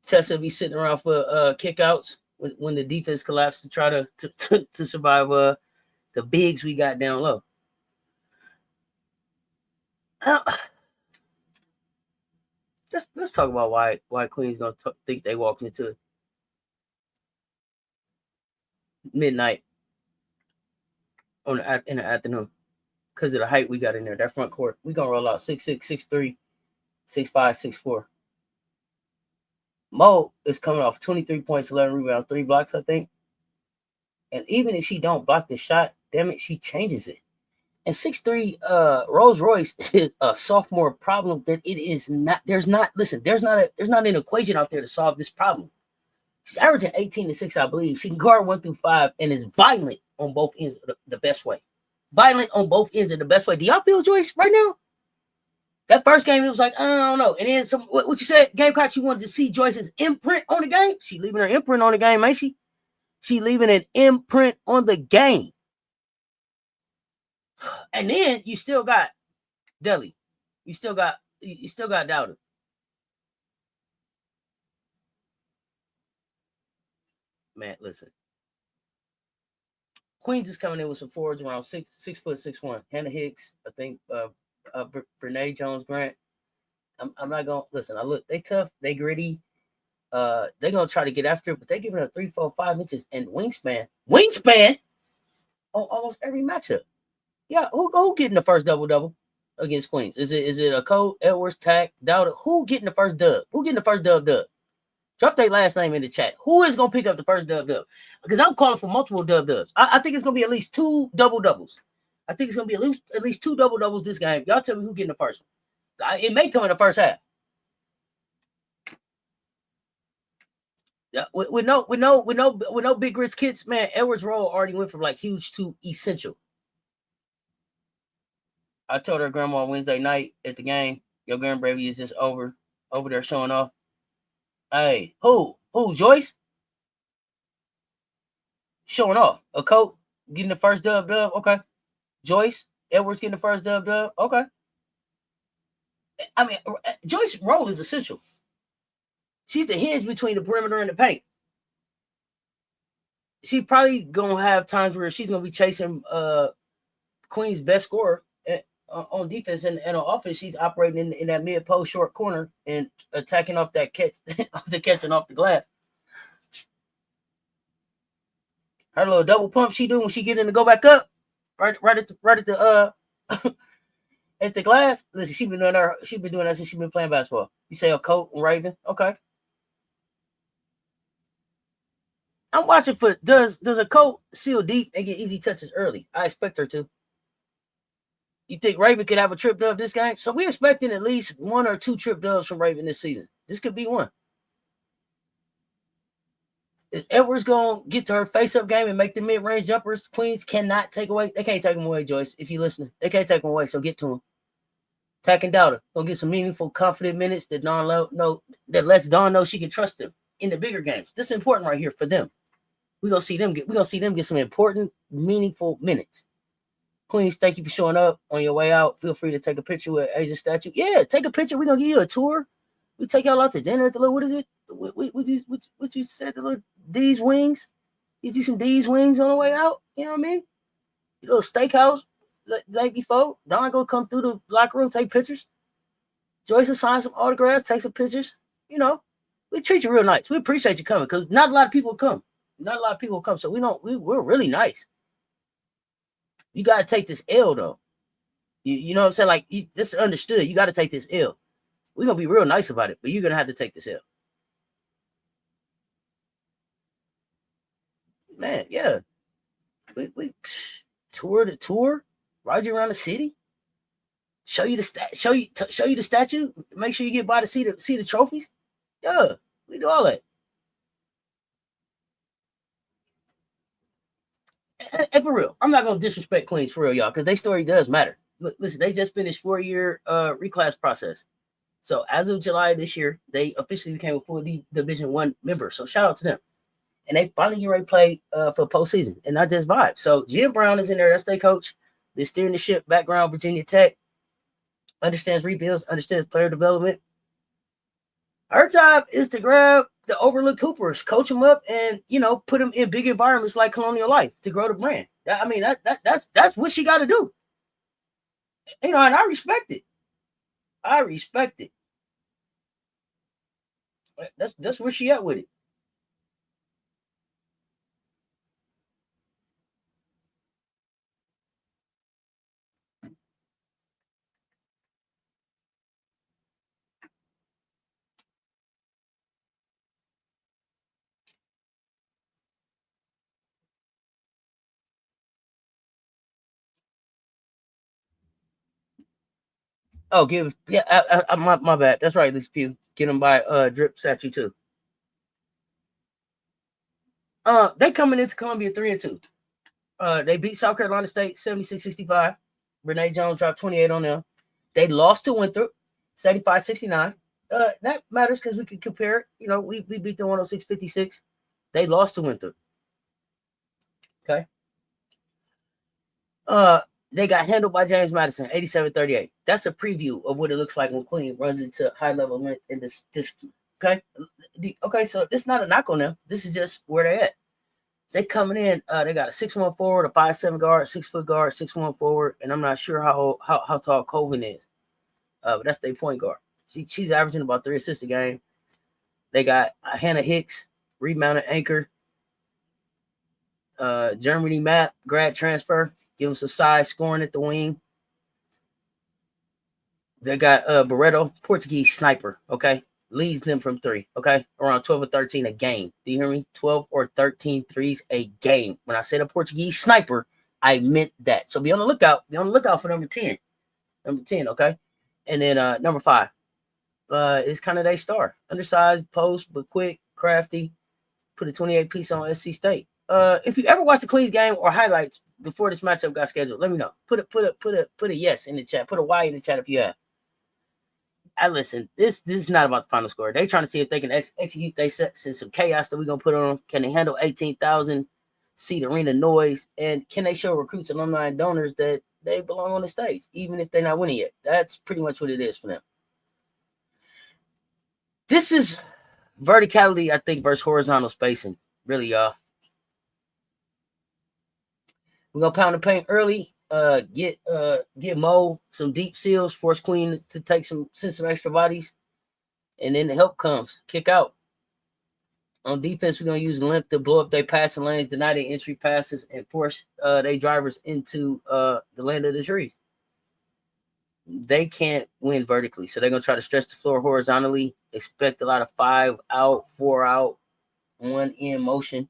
Tessa be sitting around for kickouts when the defense collapsed to try to survive the bigs we got down low. Let's talk about why Queens gonna think they walked into midnight in the afternoon because of the height we got in there. That front court, we gonna roll out 6'6", 6'3", 6'5", 6'4". Mo is coming off 23 points, 11 rebounds, 3 blocks, I think. And even if she don't block the shot, damn it, she changes it. And 6'3", Rolls Royce is a sophomore problem that it is not. There's not. Listen, there's not an equation out there to solve this problem. She's averaging 18-6, I believe. She can guard 1 through 5 and is violent on both ends of the best way. Violent on both ends of the best way. Do y'all feel Joyce right now? That first game, it was like, I don't know. And then what you said, Gamecocks, you wanted to see Joyce's imprint on the game? She leaving her imprint on the game, ain't she? She leaving an imprint on the game. And then you still got Deli. You still got Dowder. Man, listen. Queens is coming in with some forwards around 6'6'1". Hannah Hicks, I think Brenae Jones-Grant. I'm not gonna listen. I look, they tough, they gritty. They're gonna try to get after it, but they giving her 3, 4, 5 inches and wingspan on almost every matchup. Yeah, who getting the first double against Queens? Is it Okot, Edwards, Tack, Dowder? Who getting the first dub? Who getting the first dub? Drop their last name in the chat. Who is gonna pick up the first dub? Because I'm calling for multiple dubs. I think it's gonna be at least 2 doubles. I think it's gonna be at least 2 doubles this game. Y'all tell me who getting the first one. It may come in the first half. Yeah, with no big grits kids, man. Edwards' role already went from like huge to essential. I told her grandma Wednesday night at the game, your grandbaby is just over there showing off. Hey, who, Joyce? Showing off. Okot getting the first dub. Okay. Joyce Edwards getting the first dub. Okay. I mean, Joyce's role is essential. She's the hinge between the perimeter and the paint. She probably gonna have times where she's gonna be chasing Queen's best scorer on defense, and on offense, she's operating in that mid post short corner and attacking off that catch, off the catch and off the glass. Her little double pump she do when she get in to go back up, right at the at the glass. Listen, she been doing that since she been playing basketball. You say Okot and Raven, okay. I'm watching for does Okot seal deep and get easy touches early? I expect her to. You think Raven could have a trip dub this game? So we're expecting at least 1 or 2 trip dubs from Raven this season. This could be one. Is Edwards going to get to her face-up game and make the mid-range jumpers? Queens cannot take away. They can't take them away, Joyce, if you're listening. They can't take them away, so get to them. Tack and Dowder. Go get some meaningful, confident minutes that lets Dawn know she can trust them in the bigger games. This is important right here for them. We're gonna see them get some important, meaningful minutes. Queens, thank you for showing up. On your way out, feel free to take a picture with Asian statue. Yeah, take a picture. We're gonna give you a tour. We take y'all out to dinner at the little, what is it? What you said, the little D's Wings? Get you some D's Wings on the way out. You know what I mean? Your little steakhouse the night before. Don go come through the locker room, take pictures. Joyce will sign some autographs, take some pictures. You know, we treat you real nice. We appreciate you coming because not a lot of people come. So we're really nice. You gotta take this L though. You know what I'm saying? Like this is understood. You gotta take this L. We're gonna be real nice about it, but you're gonna have to take this L. Man, yeah. We tour the tour, ride you around the city, show you the statue, make sure you get by to see the trophies. Yeah, we do all that. And for real, I'm not gonna disrespect Queens for real, y'all, because their story does matter. Look, listen, they just finished 4-year reclass process. So as of July this year, they officially became a full Division I member. So shout out to them. And they finally get ready to play for postseason and not just vibe. So Jim Brown is in there. That's their coach. They're steering the ship. Background, Virginia Tech. Understands rebuilds, understands player development. Her job is to grab the overlooked hoopers, coach them up, and put them in big environments like Colonial Life to grow the brand. That's what she got to do. And I respect it. That's where she at with it. Oh, my bad. That's right, Lisa Pugh. Get them by Drip Statue too. They coming into Columbia 3-2. They beat South Carolina State 76-65. Brenae Jones dropped 28 on them. They lost to Winthrop 75-69. That matters because we can compare it. You know, we beat them 106-56. They lost to Winthrop. Okay. They got handled by James Madison 87-38. That's a preview of what it looks like when Queen runs into high level length in this. Okay. Okay, so it's not a knock on them. This is just where they're at. They coming in. They got a 6'1" forward, a 5'7" guard, 6 foot guard, 6'1" forward, and I'm not sure how tall Colvin is. But that's their point guard. She's averaging about 3 assists a game. They got Hannah Hicks, rebounding anchor. Germany Map, grad transfer, give them some size, scoring at the wing. They got Barreto, Portuguese sniper. Okay, leads them from 3. Okay, around 12 or 13 a game. Do you hear me? 12 or 13 threes a game. When I said a Portuguese sniper, I meant that. So be on the lookout. Be on the lookout for number 10. Number 10. Okay, and then number 5 is kind of their star. Undersized, post, but quick, crafty. Put a 28 piece on SC State. If you ever watched the Queens game or highlights before this matchup got scheduled, let me know. Put a yes in the chat. Put a Y in the chat if you have. I listen. This is not about the final score. They trying to see if they can execute they sets in some chaos that we're gonna put on them. Can they handle 18,000 seat arena noise? And can they show recruits, alumni, and donors that they belong on the stage, even if they're not winning yet? That's pretty much what it is for them. This is verticality, I think, versus horizontal spacing. Really, y'all. We're gonna pound the paint early. Get Mo some deep seals, force Queen to send some extra bodies, and then the help comes. Kick out. On defense, we're gonna use the length to blow up their passing lanes, deny their entry passes, and force their drivers into the land of the trees. They can't win vertically, so they're gonna try to stretch the floor horizontally. Expect a lot of 5 out, 4 out, 1 in motion.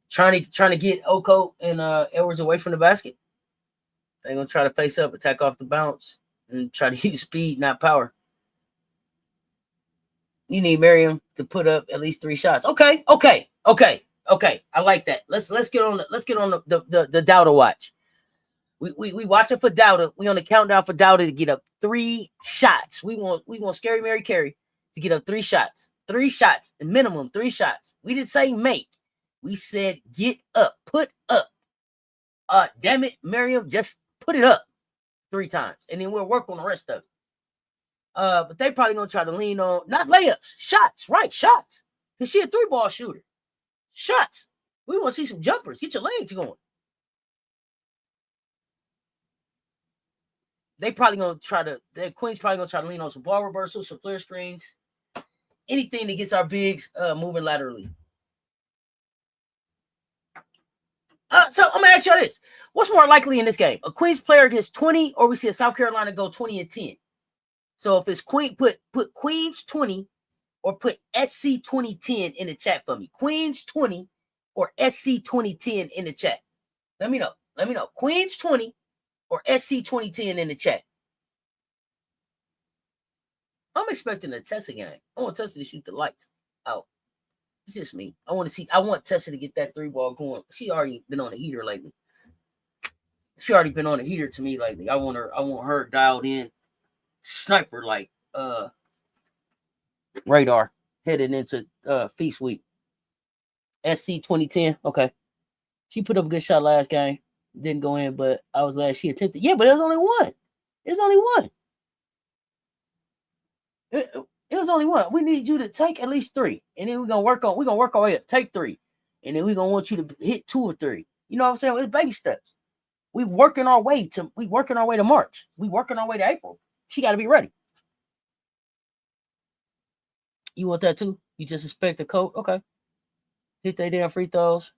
Trying to get Okot and Edwards away from the basket. They're going to try to face up, attack off the bounce, and try to use speed, not power. You need Miriam to put up at least 3 shots. Okay. I like that. Let's get on the Dowda watch. We watching for Dowda. We on the countdown for Dowda to get up 3 shots. We want Scary Mary Carey to get up 3 shots. 3 shots, minimum 3 shots. We didn't say make. We said get up, put up. Damn it, Miriam, just put it up 3 times, and then we'll work on the rest of it. But they probably gonna try to lean on not layups, shots, right? Shots. Cause she a 3-ball shooter. Shots. We want to see some jumpers. Get your legs going. They probably gonna try to. The Queen's probably gonna try to lean on some ball reversals, some flare screens, anything that gets our bigs moving laterally. So I'm gonna ask you this: what's more likely in this game? A Queens player gets 20, or we see a South Carolina go 20 and 10. So if it's Queen, put Queens 20, or put SC 2010 in the chat for me. Queens 20 or SC 2010 in the chat. Let me know. Queens 20 or SC 2010 in the chat. I'm expecting a Tessa game. I want Tessa to shoot the lights out. It's just me. I want Tessa to get that 3-ball going. She already been on a heater lately. She already been on a heater to me lately. I want her dialed in, sniper like radar headed into feast week. SC 2010. Okay. She put up a good shot last game. Didn't go in, but I was glad she attempted. Yeah, but there's only one. There's only one. It was only one. We need you to take at least 3, and then we're gonna work our way up. Take 3, and then we're gonna want you to hit 2 or 3. You know what I'm saying? It's baby steps. We working our way to March. We working our way to April. She got to be ready. You want that too? You just expect the coat? Okay. Hit their damn free throws.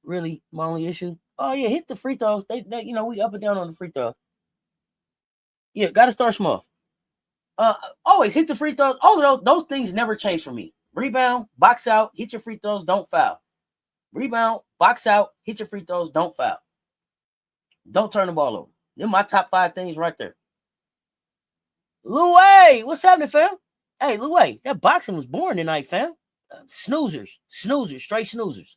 Really, my only issue. Oh yeah, hit the free throws. They we up and down on the free throws. Yeah, got to start small. Always hit the free throws. All of those things never change for me. Rebound, box out, hit your free throws, don't foul. Rebound, box out, hit your free throws, don't foul. Don't turn the ball over. They're my top 5 things right there. Louie, what's happening, fam? Hey, Louie, that boxing was boring tonight, fam. Snoozers, straight snoozers.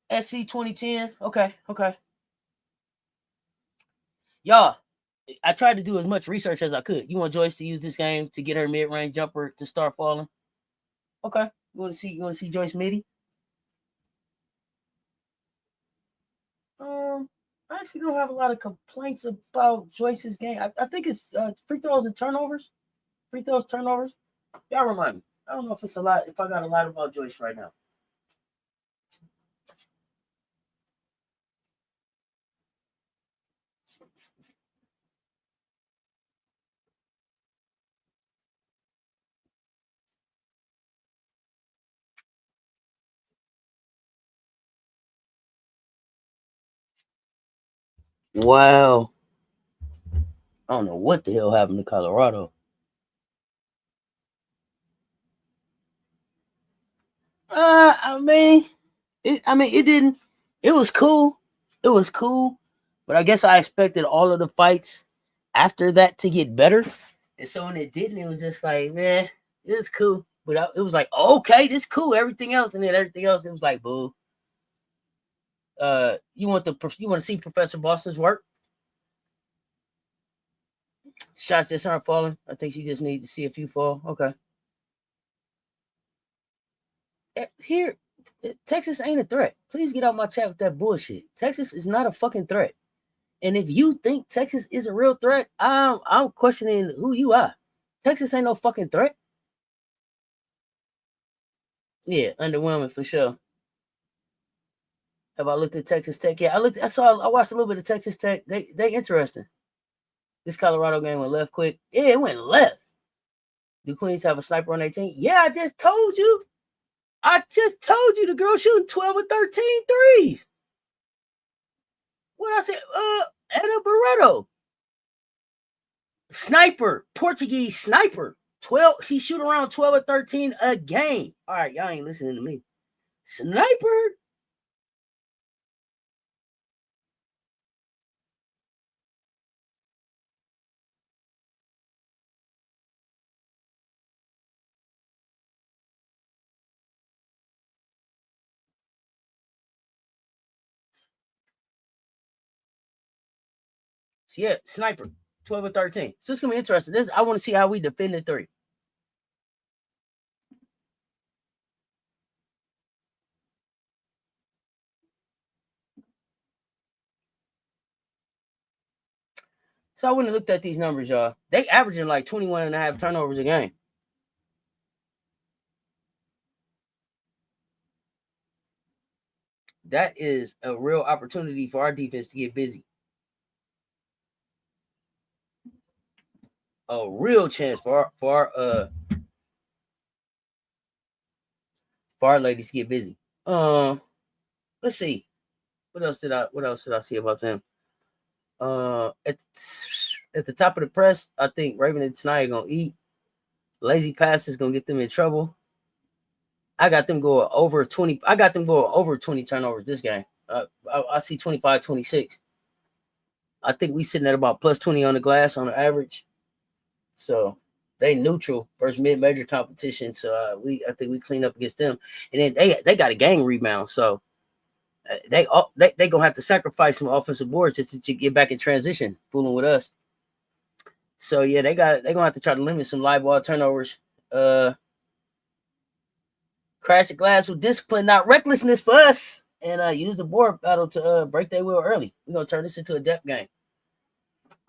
SC 2010. Okay. Y'all, I tried to do as much research as I could. You want Joyce to use this game to get her mid-range jumper to start falling? Okay. You want to see Joyce midi? I actually don't have a lot of complaints about Joyce's game. I think it's free throws and turnovers. Free throws, turnovers. Y'all remind me. I don't know if it's a lot. If I got a lot about Joyce right now. Wow. I don't know what the hell happened to Colorado. I mean, it didn't. It was cool. It was cool, but I guess I expected all of the fights after that to get better, and so when it didn't, it was just like, man, it's cool. But it was like, okay, this cool. Everything else, and then everything else, it was like, boo. You want to see Professor Boston's work? Shots just aren't falling. I think she just needs to see a few fall. Okay. Here, Texas ain't a threat. Please get out my chat with that bullshit. Texas is not a fucking threat. And if you think Texas is a real threat, I'm questioning who you are. Texas ain't no fucking threat. Yeah, underwhelming for sure. Have I looked at Texas Tech? Yeah, I watched a little bit of Texas Tech. They interesting. This Colorado game went left quick. Yeah, it went left. Do Queens have a sniper on their team? Yeah, I just told you. The girl shooting 12 or 13 threes. What I said? Etta Barreto. Sniper. Portuguese sniper. 12. She shoot around 12 or 13 a game. All right, y'all ain't listening to me. Sniper. Yeah, sniper. 12 or 13. So it's gonna be interesting. I want to see how we defend the three. So I went and looked at these numbers, y'all. They averaging like 21 and a half turnovers a game. That is a real opportunity for our defense to get busy. A real chance for our ladies to get busy. Let's see. What else did I see about them? At the top of the press, I think Raven and Tanaya are gonna eat. Lazy pass is gonna get them in trouble. I got them going over 20. I got them going over 20 turnovers this game. I see 25, 26. I think we sitting at about plus 20 on the glass on the average. So they neutral versus mid-major competition. So I think we clean up against them. And then they got a gang rebound. So they gonna have to sacrifice some offensive boards just to get back in transition, fooling with us. So yeah, they gonna have to try to limit some live ball turnovers. Crash the glass with discipline, not recklessness for us. And use the board battle to break their will early. We're gonna turn this into a depth game.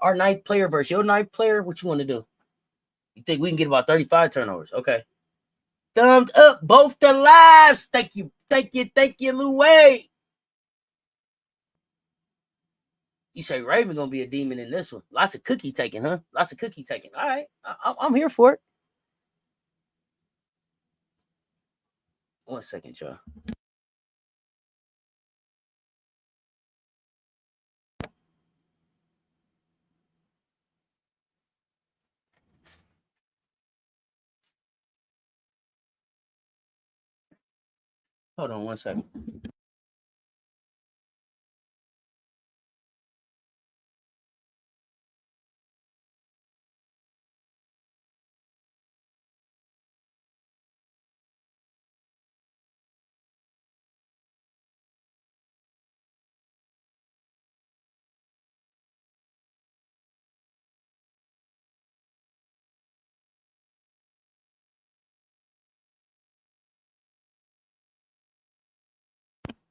Our ninth player versus your ninth player. What you want to do? You think we can get about 35 turnovers? Okay. Thumbs up both the lives. Thank you, Louie. You say Raven gonna be a demon in this one. Lots of cookie taking, huh? Lots of cookie taking. All right, I'm here for it. 1 second, y'all. Hold on 1 second.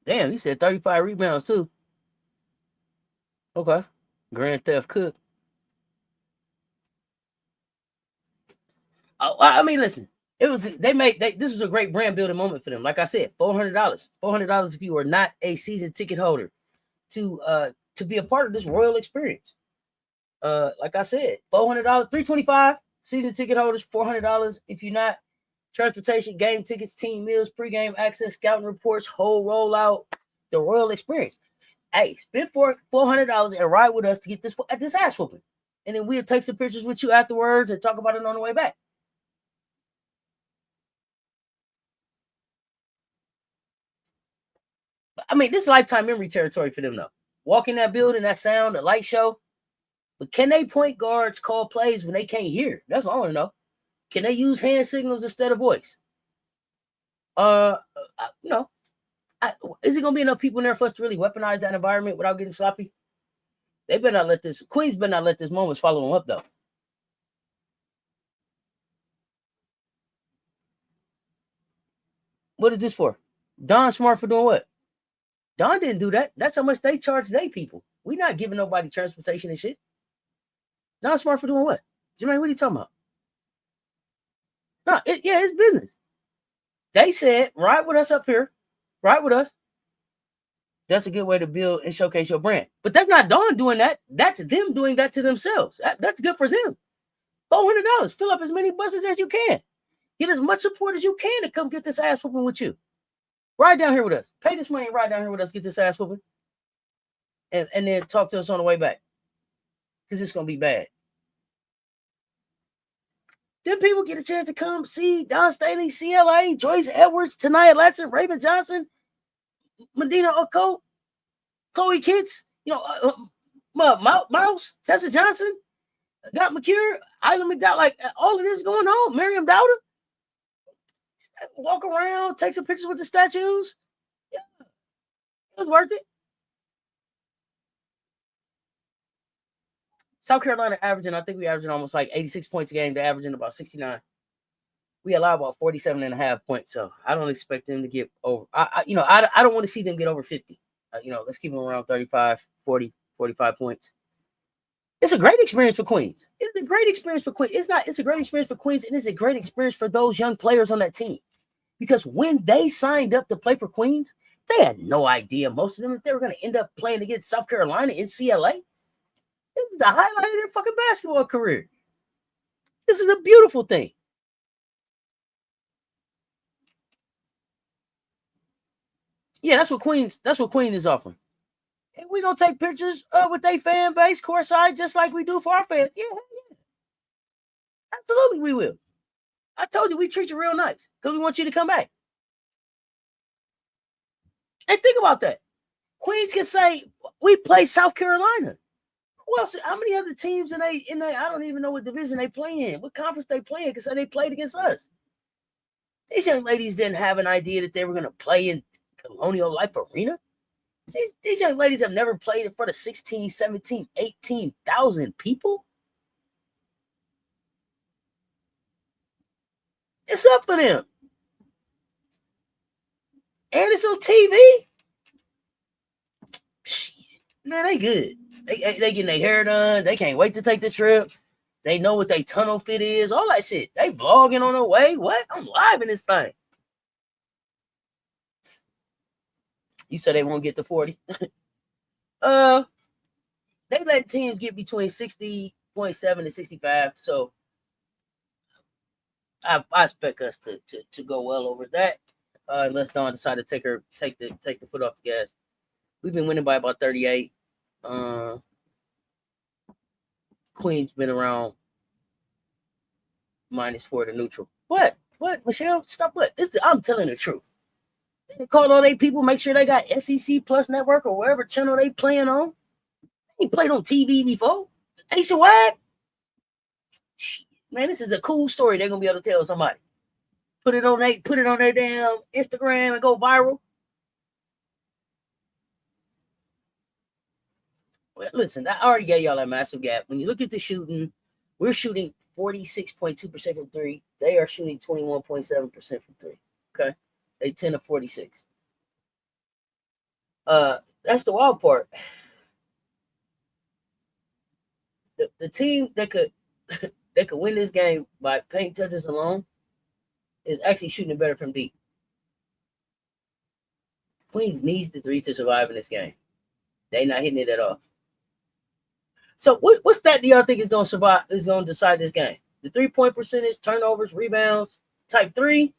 Damn, you said 35 rebounds too. Okay. Grand Theft Cook. I mean, listen. This was a great brand building moment for them. Like I said, $400. $400 if you are not a season ticket holder to be a part of this royal experience. Like I said, $400, $325 season ticket holders, $400 if you're not. Transportation, game tickets, team meals, pregame access, scouting reports, whole rollout, the royal experience. Hey, spend $400 and ride with us to get this ass whooping, and then we'll take some pictures with you afterwards and talk about it on the way back. I mean, this is lifetime memory territory for them, though. Walk in that building, that sound, the light show. But can they point guards call plays when they can't hear? That's what I want to know. Can they use hand signals instead of voice? No. Is it gonna be enough people in there for us to really weaponize that environment without getting sloppy? They better not let this. Queens better not let this moment follow them up, though. What is this for? Dawn smart for doing what? Dawn didn't do that. That's how much they charge their people. We not giving nobody transportation and shit. Dawn smart for doing what? Jermaine, what are you talking about? No, it's business. They said, ride with us up here. Ride with us. That's a good way to build and showcase your brand. But that's not Dawn doing that. That's them doing that to themselves. That's good for them. $400. Fill up as many buses as you can. Get as much support as you can to come get this ass whooping with you. Ride down here with us. Pay this money and ride down here with us. Get this ass whooping. And then talk to us on the way back. Because it's going to be bad. Then people get a chance to come see Dawn Staley, CLA, Joyce Edwards, tonight Latson, Raven Johnson, Madina Okot, Chloe Kitts, Mouse, Tessa Johnson, Got McCure, Isla McDowell, like all of this going on. Miriam Dowder. Walk around, take some pictures with the statues. Yeah, it was worth it. South Carolina averaging, I think we averaging almost like 86 points a game. They're averaging about 69. We allow about 47.5 points, so I don't expect them to get over. I don't want to see them get over 50. Let's keep them around 35, 40, 45 points. It's a great experience for Queens. It's a great experience for Queens. It's a great experience for Queens, and it's a great experience for those young players on that team. Because when they signed up to play for Queens, they had no idea, most of them, that they were going to end up playing against South Carolina in CLA. This is the highlight of their fucking basketball career. This is a beautiful thing. Yeah, that's what Queens is offering. And we're going to take pictures with their fan base courtside just like we do for our fans. Yeah. Absolutely we will. I told you we treat you real nice because we want you to come back. And think about that. Queens can say, we play South Carolina. Who else? How many other teams in they I don't even know what division they play in, what conference they play in, because they played against us. These young ladies didn't have an idea that they were going to play in Colonial Life Arena. These young ladies have never played in front of 16, 17, 18,000 people. It's up for them. And it's on TV. Shit. Man, they good. They getting their hair done. They can't wait to take the trip. They know what their tunnel fit is. All that shit. They vlogging on the way. What? I'm live in this thing. You said they won't get to 40. They let teams get between 60.7 and 65. So I expect us to go well over that. Unless Dawn decide to take the foot off the gas. We've been winning by about 38. Queen's been around -4 to neutral. What, Michelle? Stop what? I'm telling the truth. They call all they people, make sure they got SEC Plus Network or wherever channel they playing on. They played on TV before. Nationwide. Man, this is a cool story they're gonna be able to tell somebody. Put it on their damn Instagram and go viral. Well, listen, I already gave y'all that massive gap. When you look at the shooting, we're shooting 46.2% from three. They are shooting 21.7% from three. Okay. They 10 to 46. That's the wild part. The team that could that could win this game by paint touches alone is actually shooting it better from deep. Queens needs the three to survive in this game. They not hitting it at all. So what stat do y'all think is going to survive? Is going to decide this game? The 3-point percentage, turnovers, rebounds, type 3,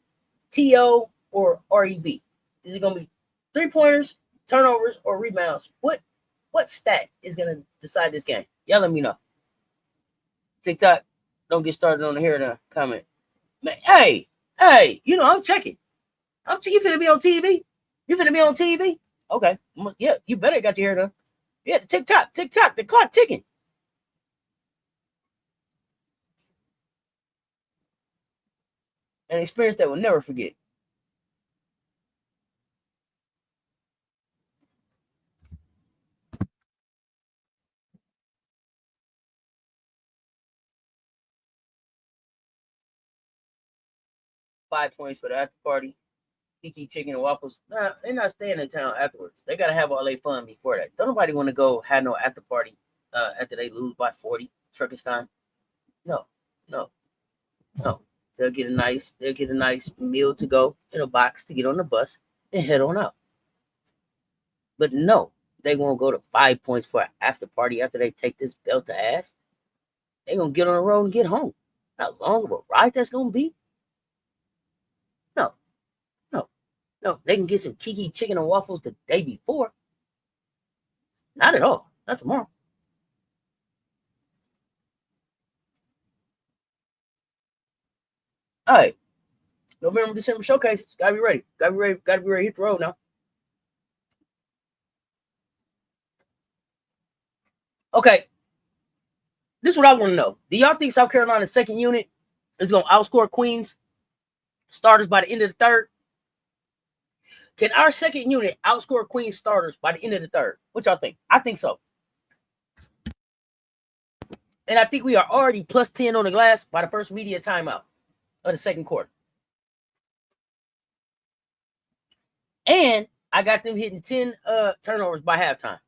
TO, or REB? Is it going to be 3-pointers, turnovers, or rebounds? What stat is going to decide this game? Y'all let me know. TikTok, don't get started on the here to comment. Man, hey, I'm checking. You finna be on TV? You finna be on TV? Okay. Yeah, you better got your hair done. Yeah, the TikTok, the clock ticking. An experience that we'll never forget. $5 points for the after party. Kiki chicken and waffles. Nah, they're not staying in town afterwards. They gotta have all their fun before that. Don't nobody want to go have no after party after they lose by 40 trucking time. No. They'll get a nice meal to go in a box to get on the bus and head on out. But no, they won't go to 5 points for an after party after they take this belt to ass. They're gonna get on the road and get home. How long of a ride that's gonna be? No, they can get some Kiki chicken and waffles the day before. Not at all. Not tomorrow. All right. November, December showcases. Gotta be ready. Gotta be ready to hit the road now. Okay. This is what I want to know. Do y'all think South Carolina's second unit is gonna outscore Queens starters by the end of the third? Can our second unit outscore Queens starters by the end of the third? What y'all think? I think so. And I think we are already plus 10 on the glass by the first media timeout of the second quarter. And I got them hitting 10 turnovers by halftime.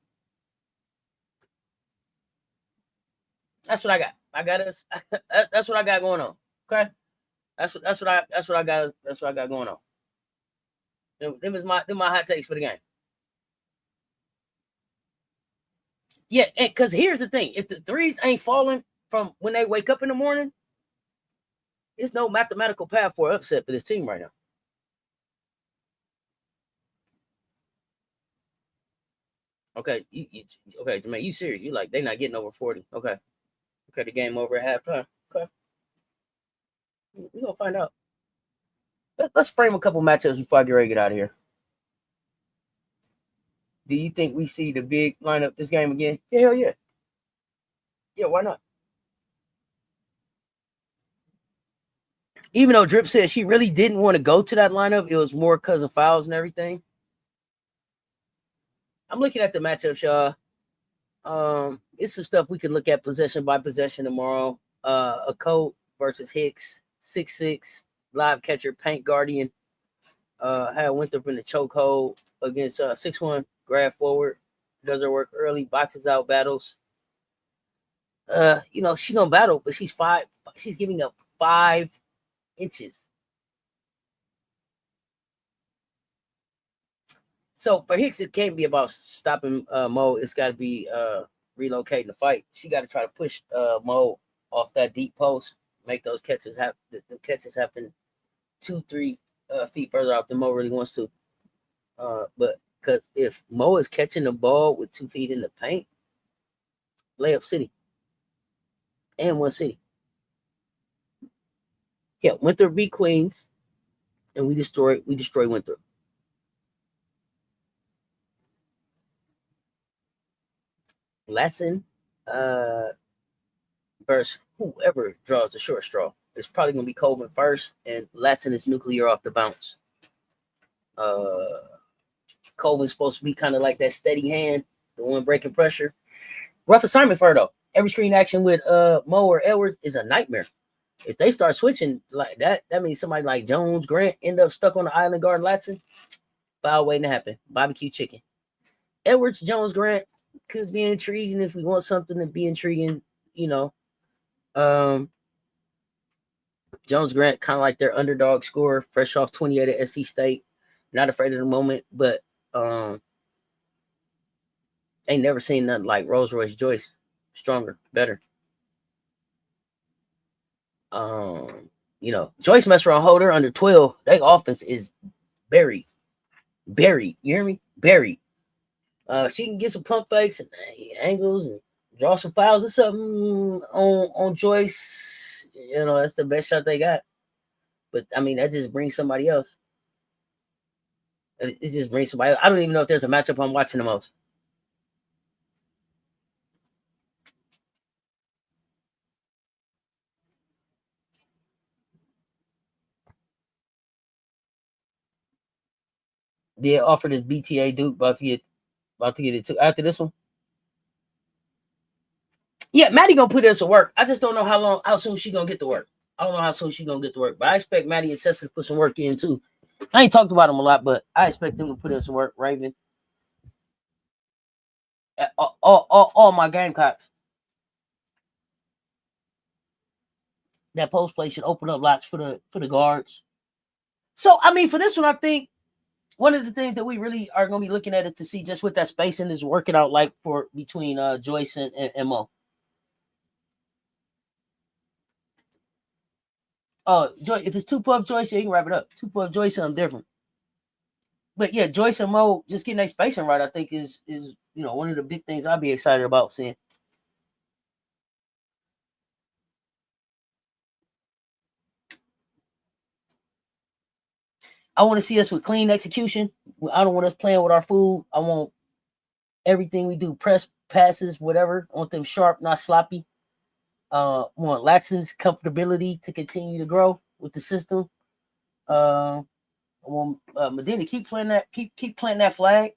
That's what I got. That's what I got going on. Okay. That's what I got going on. Them my hot takes for the game. Yeah, because here's the thing: if the threes ain't falling from when they wake up in the morning, there's no mathematical path for upset for this team right now. Okay, okay, Jermaine, you serious? You like they not getting over 40? Okay, the game over at halftime. Okay, we're gonna find out. Let's frame a couple matchups before I get ready to get out of here. Do you think we see the big lineup this game again? Yeah, hell yeah. Yeah, why not? Even though Drip said she really didn't want to go to that lineup, it was more because of fouls and everything. I'm looking at the matchups, y'all. It's some stuff we can look at possession by possession tomorrow. Okot versus Hicks, 6'6", live catcher, paint guardian. Had Winthrop in the chokehold against 6'1", grab forward. Does her work early, boxes out, battles. She gonna battle, but she's giving up 5 inches. So for Hicks, it can't be about stopping Mo. It's got to be relocating the fight. She got to try to push Mo off that deep post, make those catches happen. The catches happen 2-3 feet further out than Mo really wants to. But because if Mo is catching the ball with 2 feet in the paint, layup city and 1 city. Yeah, Winthrop beat Queens, and we destroy Winthrop. Latson versus whoever draws the short straw. It's probably going to be Colvin first, and Latson is nuclear off the bounce. Colvin's supposed to be kind of like that steady hand, the one breaking pressure. Rough assignment for her, though. Every screen action with Mo or Edwards is a nightmare. If they start switching like that, that means somebody like Jones-Grant end up stuck on the island guarding Latson. Foul waiting to happen. Barbecue chicken. Edwards, Jones-Grant could be intriguing if we want something to be intriguing, you know. Jones-Grant, kind of like their underdog scorer, fresh off 28 at SC State. Not afraid of the moment, but ain't never seen nothing like Rolls Royce Joyce. Stronger, better. You know, Joyce mess around, hold her under 12. Their offense is buried. You hear me? Buried. She can get some pump fakes and angles and draw some fouls or something on Joyce. You know, that's the best shot they got. But I mean, that just brings somebody else. It just brings somebody else. I don't even know if there's a matchup I'm watching the most. They offer this BTA Duke about to get it too after this one. Yeah, Maddie gonna put us to work. I just don't know how soon she gonna get to work. I don't know how soon she gonna get to work, but I expect Maddie and Tessa to put some work in too. I ain't talked about them a lot, but I expect them to put in some work. Raven, all my Gamecocks. That post play should open up lots for the guards. So I mean, for this one, I think one of the things that we really are gonna be looking at it to see just what that spacing is working out like for between Joyce and Mo. Joyce, if it's 2 puff Joyce, yeah, you can wrap it up. 2 puff Joyce, something different. But yeah, Joyce and Mo just getting that spacing right, I think is you know one of the big things I'll be excited about seeing. I want to see us with clean execution. I don't want us playing with our food. I want everything we do, press, passes, whatever. I want them sharp, not sloppy. I want Latson's comfortability to continue to grow with the system. I want Madina keep planting that flag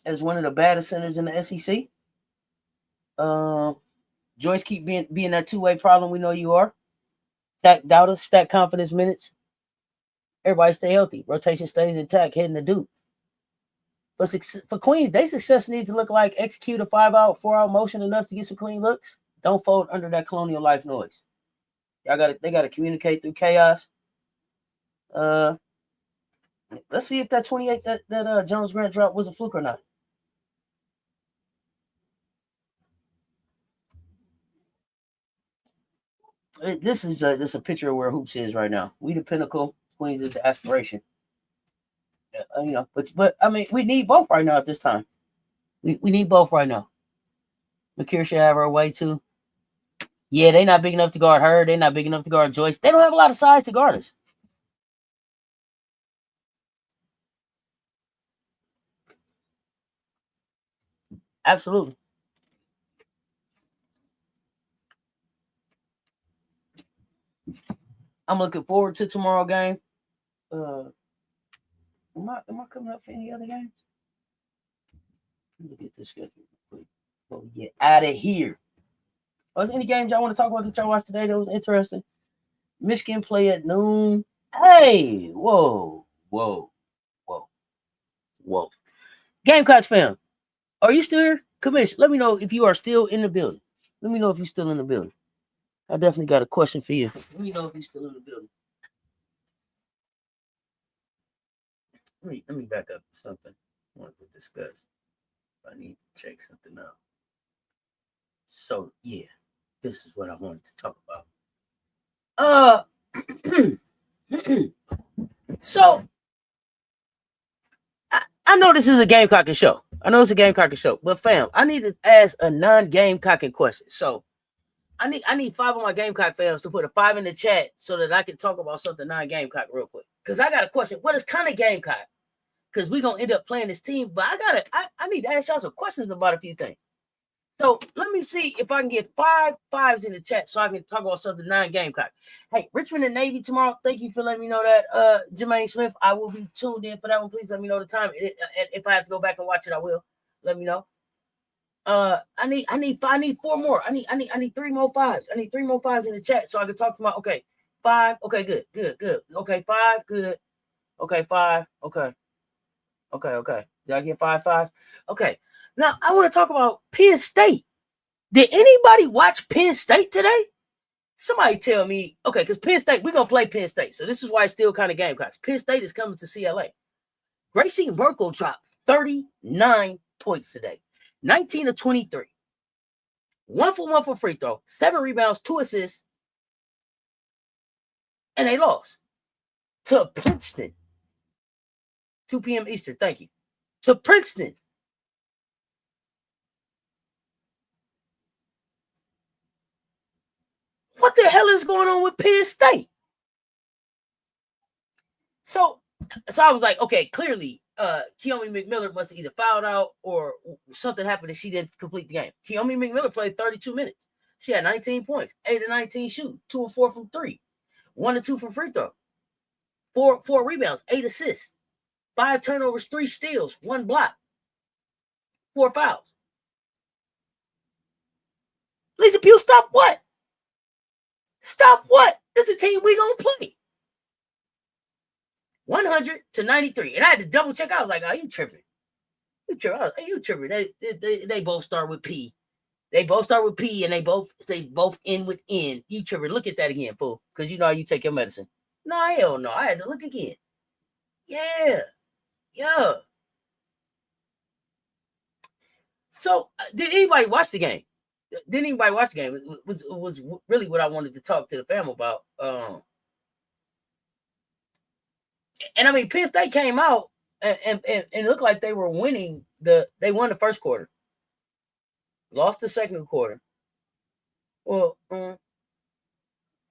as one of the baddest centers in the SEC. Joyce keep being that two-way problem we know you are. Stack doubter, stack confidence minutes. Everybody stay healthy. Rotation stays intact, heading the Duke. For Queens, their success needs to look like execute a 5-out, 4-out motion enough to get some clean looks. Don't fold under that Colonial Life noise. They gotta communicate through chaos. Let's see if that 28 that Jones-Grant drop was a fluke or not. This is just a picture of where Hoops is right now. We the pinnacle. Queens is the aspiration. You know, but I mean, we need both right now at this time. We need both right now. McKeer should have her way too. Yeah, they not big enough to guard her. They're not big enough to guard Joyce. They don't have a lot of size to guard us. Absolutely. I'm looking forward to tomorrow game. Am I coming up for any other games? Let me get this schedule quick. Oh, get out of here. Was any games y'all want to talk about that y'all watched today that was interesting? Michigan play at noon. Hey, whoa. Gamecocks fam, are you still here? Commission, let me know if you are still in the building. Let me know if you're still in the building. I definitely got a question for you. Let me know if you're still in the building. Let me back up to something I wanted to discuss. I need to check something out. So yeah, this is what I wanted to talk about. So I know this is a Gamecockin show. But fam, I need to ask a non-Gamecockin question. So I need 5 of my Gamecock fans to put a 5 in the chat so that I can talk about something non-Gamecock real quick. Because I got a question. What is kind of Gamecock? Because we're gonna end up playing this team, but I need to ask y'all some questions about a few things. So let me see if I can get 5 5s in the chat so I can talk about something non-Gamecock. Hey, Richmond and Navy tomorrow. Thank you for letting me know that. Jermaine Smith, I will be tuned in for that one. Please let me know the time. If I have to go back and watch it, I will. Let me know. I need 4 more. I need 3 more 5s. I need 3 more 5s in the chat so I can talk to my 5. Okay, good. Okay, 5, good. Okay, 5. Okay. Did I get 5 fives? Okay. Now, I want to talk about Penn State. Did anybody watch Penn State today? Somebody tell me, okay, because Penn State, we're going to play Penn State. So this is why it's still kind of Gamecocks. Penn State is coming to CLA. Gracie Merkel dropped 39 points today. 19 of 23. 1 for 1 for free throw. 7 rebounds, 2 assists. And they lost to Princeton. 2 p.m. Eastern, thank you. To Princeton. What the hell is going on with Penn State? So I was like, okay, clearly, Keomi McMillan must have either fouled out or something happened that she didn't complete the game. Keomi McMillan played 32 minutes. She had 19 points, 8 of 19 shooting, 2 of 4 from 3, 1 of 2 from free throw, 4 rebounds, 8 assists, 5 turnovers, 3 steals, 1 block, 4 fouls. Lisa Pugh, stop what? Stop what? This is a team we gonna play. 100 to 93. And I had to double check. I was like, oh, you tripping. You tripping. I was like, you tripping. They both start with P. They both start with P and they both end with N. You tripping. Look at that again, fool. Because you know how you take your medicine. No, hell no. I had to look again. Yeah. So did anybody watch the game? Didn't anybody watch the game? It was really what I wanted to talk to the fam about. And I mean, Penn State came out and looked like they were winning. They won the first quarter, lost the second quarter. Well,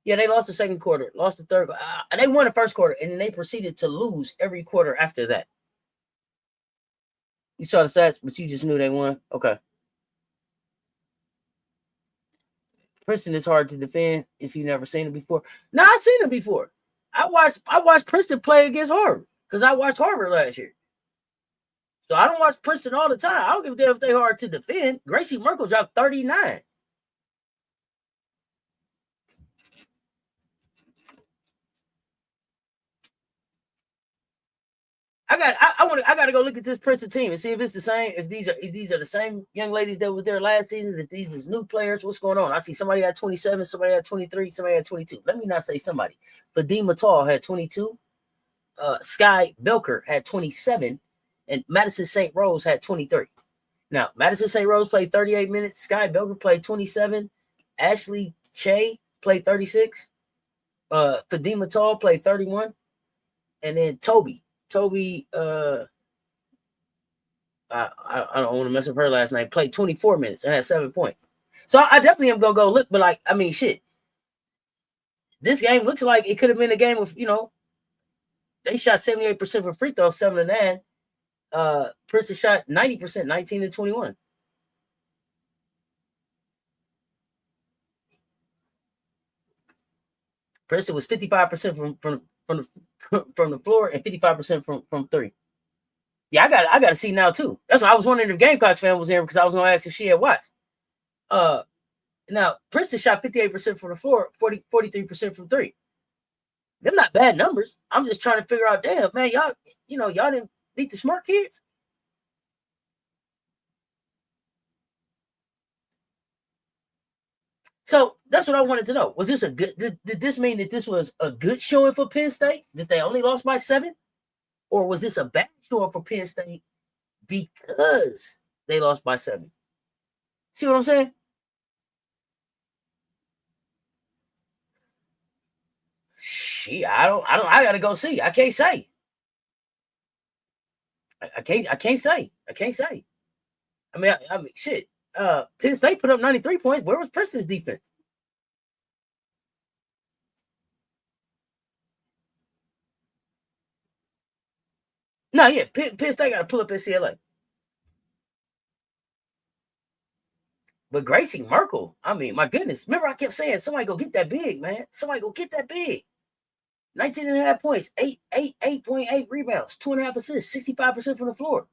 yeah, they lost the second quarter, lost the third. They won the first quarter, and then they proceeded to lose every quarter after that. You saw the stats, but you just knew they won. Okay. Princeton is hard to defend if you've never seen it before. No, I've seen it before. I watched Princeton play against Harvard because I watched Harvard last year. So I don't watch Princeton all the time. I don't give a damn if they're hard to defend. Gracie Merkel dropped 39. I gotta go look at this Princeton team and see if it's the same. If these are the same young ladies that was there last season. If these is new players, what's going on? I see somebody had 27, somebody had 23, somebody had 22. Let me not say somebody. Fatima Tall had 22. Sky Belker had 27, and Madison St. Rose had 23. Now Madison St. Rose played 38 minutes. Sky Belker played 27. Ashley Che played 36. Fatima Tall played 31, and then Toby, I don't want to mess up her last night, played 24 minutes and had 7 points. So I definitely am going to go look, but like, I mean, shit. This game looks like it could have been a game of, they shot 78% for free throws, 7 to 9. Princeton shot 90%, 19 to 21. Princeton was 55% from the floor and 55% from 3. Yeah, I got to see now too. That's why I was wondering if Gamecocks fan was here because I was going to ask if she had watched. Now Princeton shot 58% from the floor, 43% from 3. Them not bad numbers. I'm just trying to figure out, damn, man, y'all didn't beat the smart kids. So that's what I wanted to know. Was this a good? Did this mean that this was a good showing for Penn State? That they only lost by 7, or was this a bad showing for Penn State because they lost by 7? See what I'm saying? Shit, I gotta go see. I can't say. I can't say. I mean, shit. Penn State put up 93 points. Where was Princeton's defense? No, yeah, Penn State got to pull up NCAA. But Gracie Merkel, I mean, my goodness. Remember I kept saying, somebody go get that big, man. Somebody go get that big. 19.5 points, 8.8 rebounds, 2.5 assists, 65% from the floor.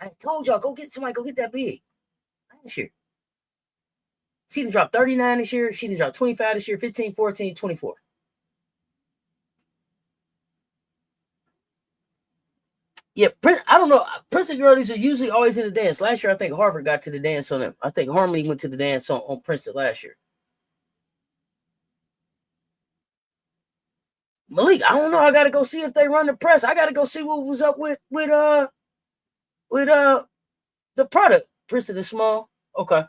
I told y'all, go get that big. Last year. She didn't drop 39 this year. She didn't drop 25 this year, 15, 14, 24. Yeah, I don't know. Princeton girlies are usually always in the dance. Last year, I think Harvard got to the dance on them. I think Harmony went to the dance on Princeton last year. Malik, I don't know. I gotta go see if they run the press. I gotta go see what was up with the product. Princeton is small. Okay.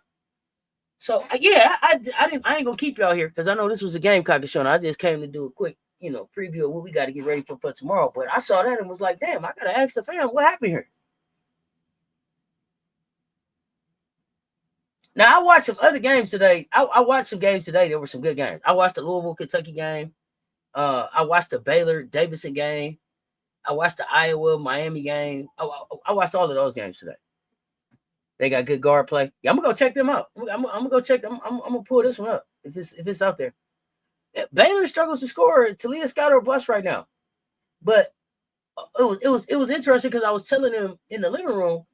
So yeah, I ain't gonna keep y'all here because I know this was a Gamecockin show. And I just came to do a quick, preview of what we got to get ready for tomorrow. But I saw that and was like, damn, I gotta ask the fam what happened here. Now I watched some other games today. I watched some games today. There were some good games. I watched the Louisville Kentucky game. I watched the Baylor Davidson game. I watched the Iowa Miami game. I watched all of those games today. They got good guard play. Yeah, I'm gonna go check them out. I'm gonna go check them. I'm gonna pull this one up if it's out there. Baylor struggles to score. Talia Scott or bust right now, but it was interesting because I was telling them in the living room.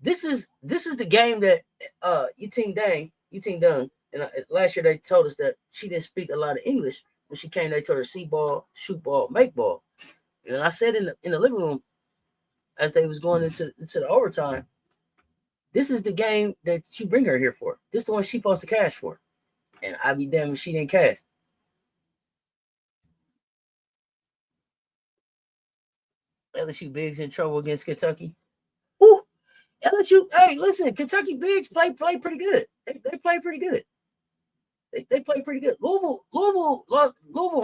This is the game that Yuting Dunn, and last year they told us that she didn't speak a lot of English. When she came, they told her see ball, shoot ball, make ball. And I said in the living room as they was going into the overtime, this is the game that you bring her here for. This is the one she's supposed to cash for. And I'd be damned if she didn't cash. LSU Bigs in trouble against Kentucky. Ooh, LSU, hey, listen, Kentucky Bigs play pretty good. They play pretty good. They play pretty good. Louisville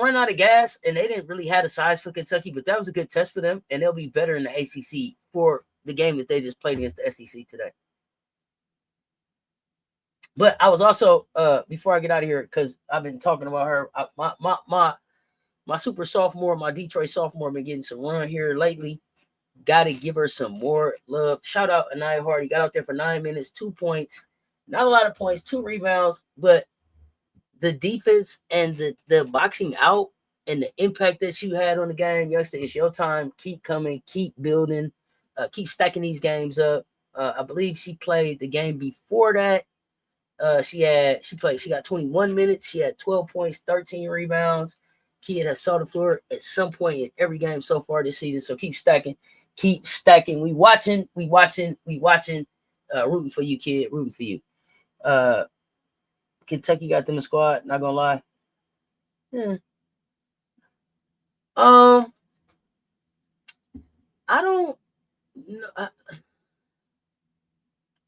ran out of gas, and they didn't really have a size for Kentucky, but that was a good test for them, and they'll be better in the ACC for the game that they just played against the SEC today. But I was also before I get out of here because I've been talking about her. My super sophomore, my Detroit sophomore, been getting some run here lately. Got to give her some more love. Shout out Anaya Hardy. Got out there for 9 minutes, 2 points, not a lot of points, 2 rebounds, but the defense and the boxing out and the impact that you had on the game yesterday. It's your time. Keep coming. Keep building. Keep stacking these games up. I believe she played the game before that. She got 21 minutes. She had 12 points, 13 rebounds. Kid has saw the floor at some point in every game so far this season. So keep stacking. We watching. Rooting for you, kid. Rooting for you. Kentucky got them in squad. Not gonna lie. Yeah. I don't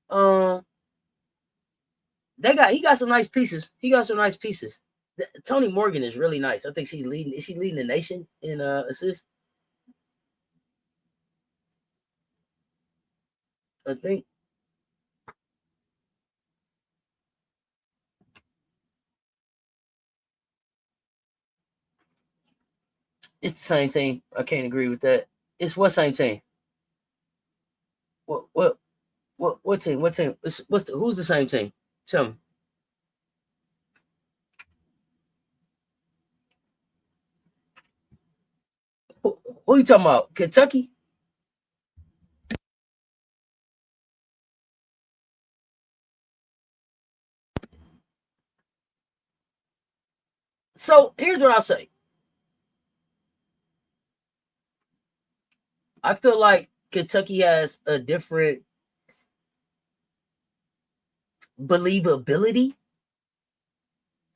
know. He got some nice pieces. Tony Morgan is really nice. I think she's leading. Is she leading the nation in assists? I think. It's the same team. I can't agree with that. It's what same team? What team? What team? Who's the same team? Tell me. Who are you talking about? Kentucky? So here's what I'll say. I feel like Kentucky has a different believability.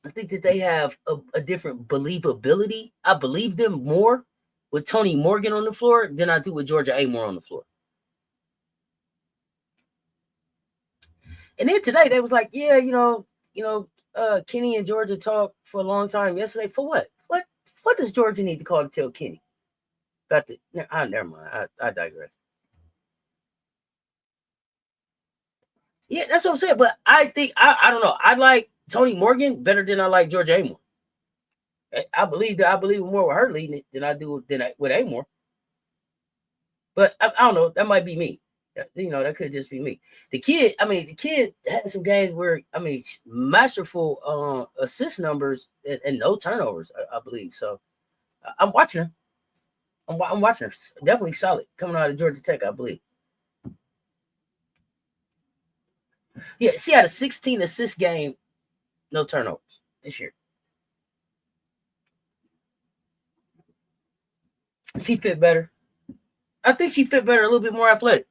I think that they have a different believability. I believe them more with Tony Morgan on the floor than I do with Georgia Amore on the floor. And then today they was like, yeah, Kenny and Georgia talked for a long time yesterday. For what? What does Georgia need to call to tell Kenny? Never mind. I digress. Yeah, that's what I'm saying. But I think I don't know. I like Tony Morgan better than I like Georgia Amore. I believe more with her leading it than I do with Amore. But I don't know. That might be me. That could just be me. The kid had some games where masterful assist numbers and no turnovers. I believe so. I'm watching her. I'm watching her. Definitely solid coming out of Georgia Tech, I believe. Yeah, she had a 16 assist game, no turnovers this year. She fit better. I think she fit better, a little bit more athletic.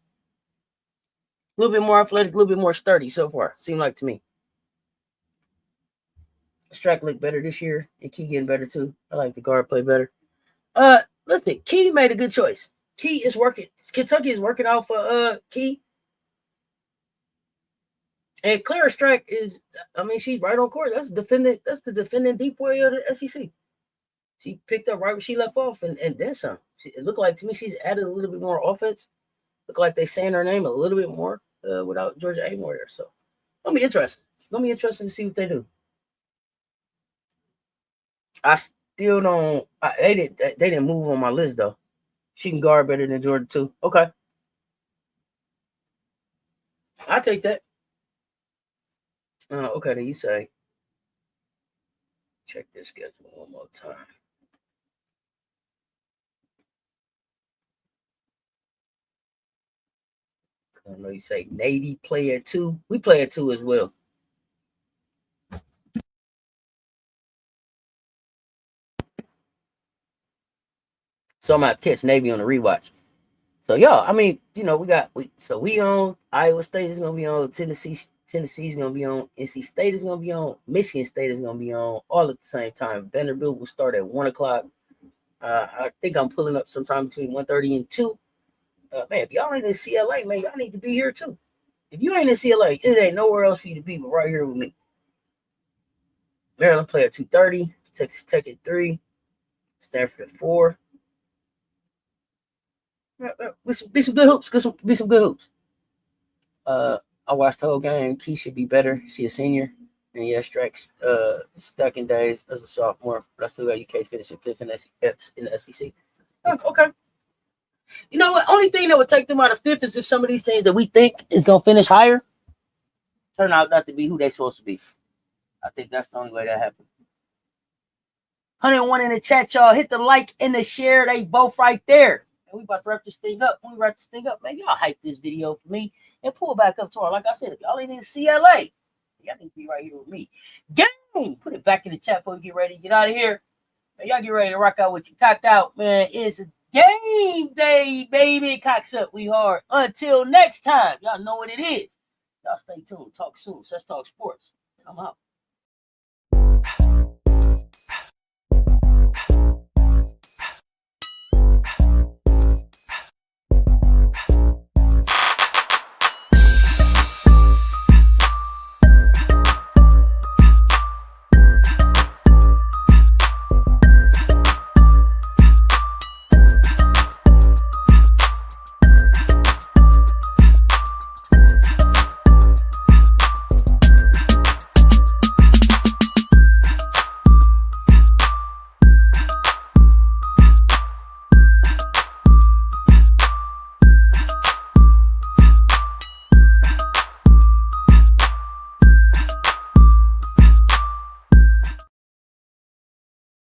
A little bit more athletic, a little bit more sturdy so far. Seemed like to me. Strack looked better this year, and Key getting better too. I like the guard play better. Listen, Key made a good choice. Key is working. Kentucky is working out for Key. And Clara Strack is, I mean, she's right on court. That's the defending deep boy of the SEC. She picked up right where she left off and then some. It looked like to me she's added a little bit more offense. Look like they saying her name a little bit more without Georgia Amore there. So it's gonna be interesting. It's gonna be interesting to see what they do. I still don't. They didn't move on my list though. She can guard better than Georgia too. Okay, I take that. Okay, then you say. Check this schedule one more time. I know you say Navy play at 2. We play at 2 as well. So I'm gonna catch Navy on the rewatch. So yeah, I mean, you know, we on Iowa State is gonna be on, Tennessee's gonna be on, NC State is gonna be on, Michigan State is gonna be on, all at the same time. Vanderbilt will start at 1:00. I think I'm pulling up sometime between 1:30 and 2. Man, if y'all ain't in CLA, man, y'all need to be here too. If you ain't in CLA, it ain't nowhere else for you to be but right here with me. Maryland play at 2:30, Texas Tech at 3, Stanford at 4. Be some good hoops. Be some good hoops. I watched the whole game. Key should be better. She a senior. And yeah, Strack's stuck in days as a sophomore, but I still got UK finishing 5th in the SEC. Okay. You know what? Only thing that would take them out of 5th is if some of these teams that we think is gonna finish higher turn out not to be who they're supposed to be. I think that's the only way that happens. 101 in the chat, y'all. Hit the like and the share. They both right there. And we about to wrap this thing up. When we wrap this thing up, man, y'all hype this video for me and pull back up tomorrow. Like I said, if y'all ain't in CLA, y'all need to be right here with me. Game! Put it back in the chat before we get ready to get out of here. Man, y'all get ready to rock out with you cocked out, man. It's a game day, baby. Cocks up. We hard. Until next time, y'all know what it is. Y'all stay tuned. Talk soon. Let's talk sports. I'm out.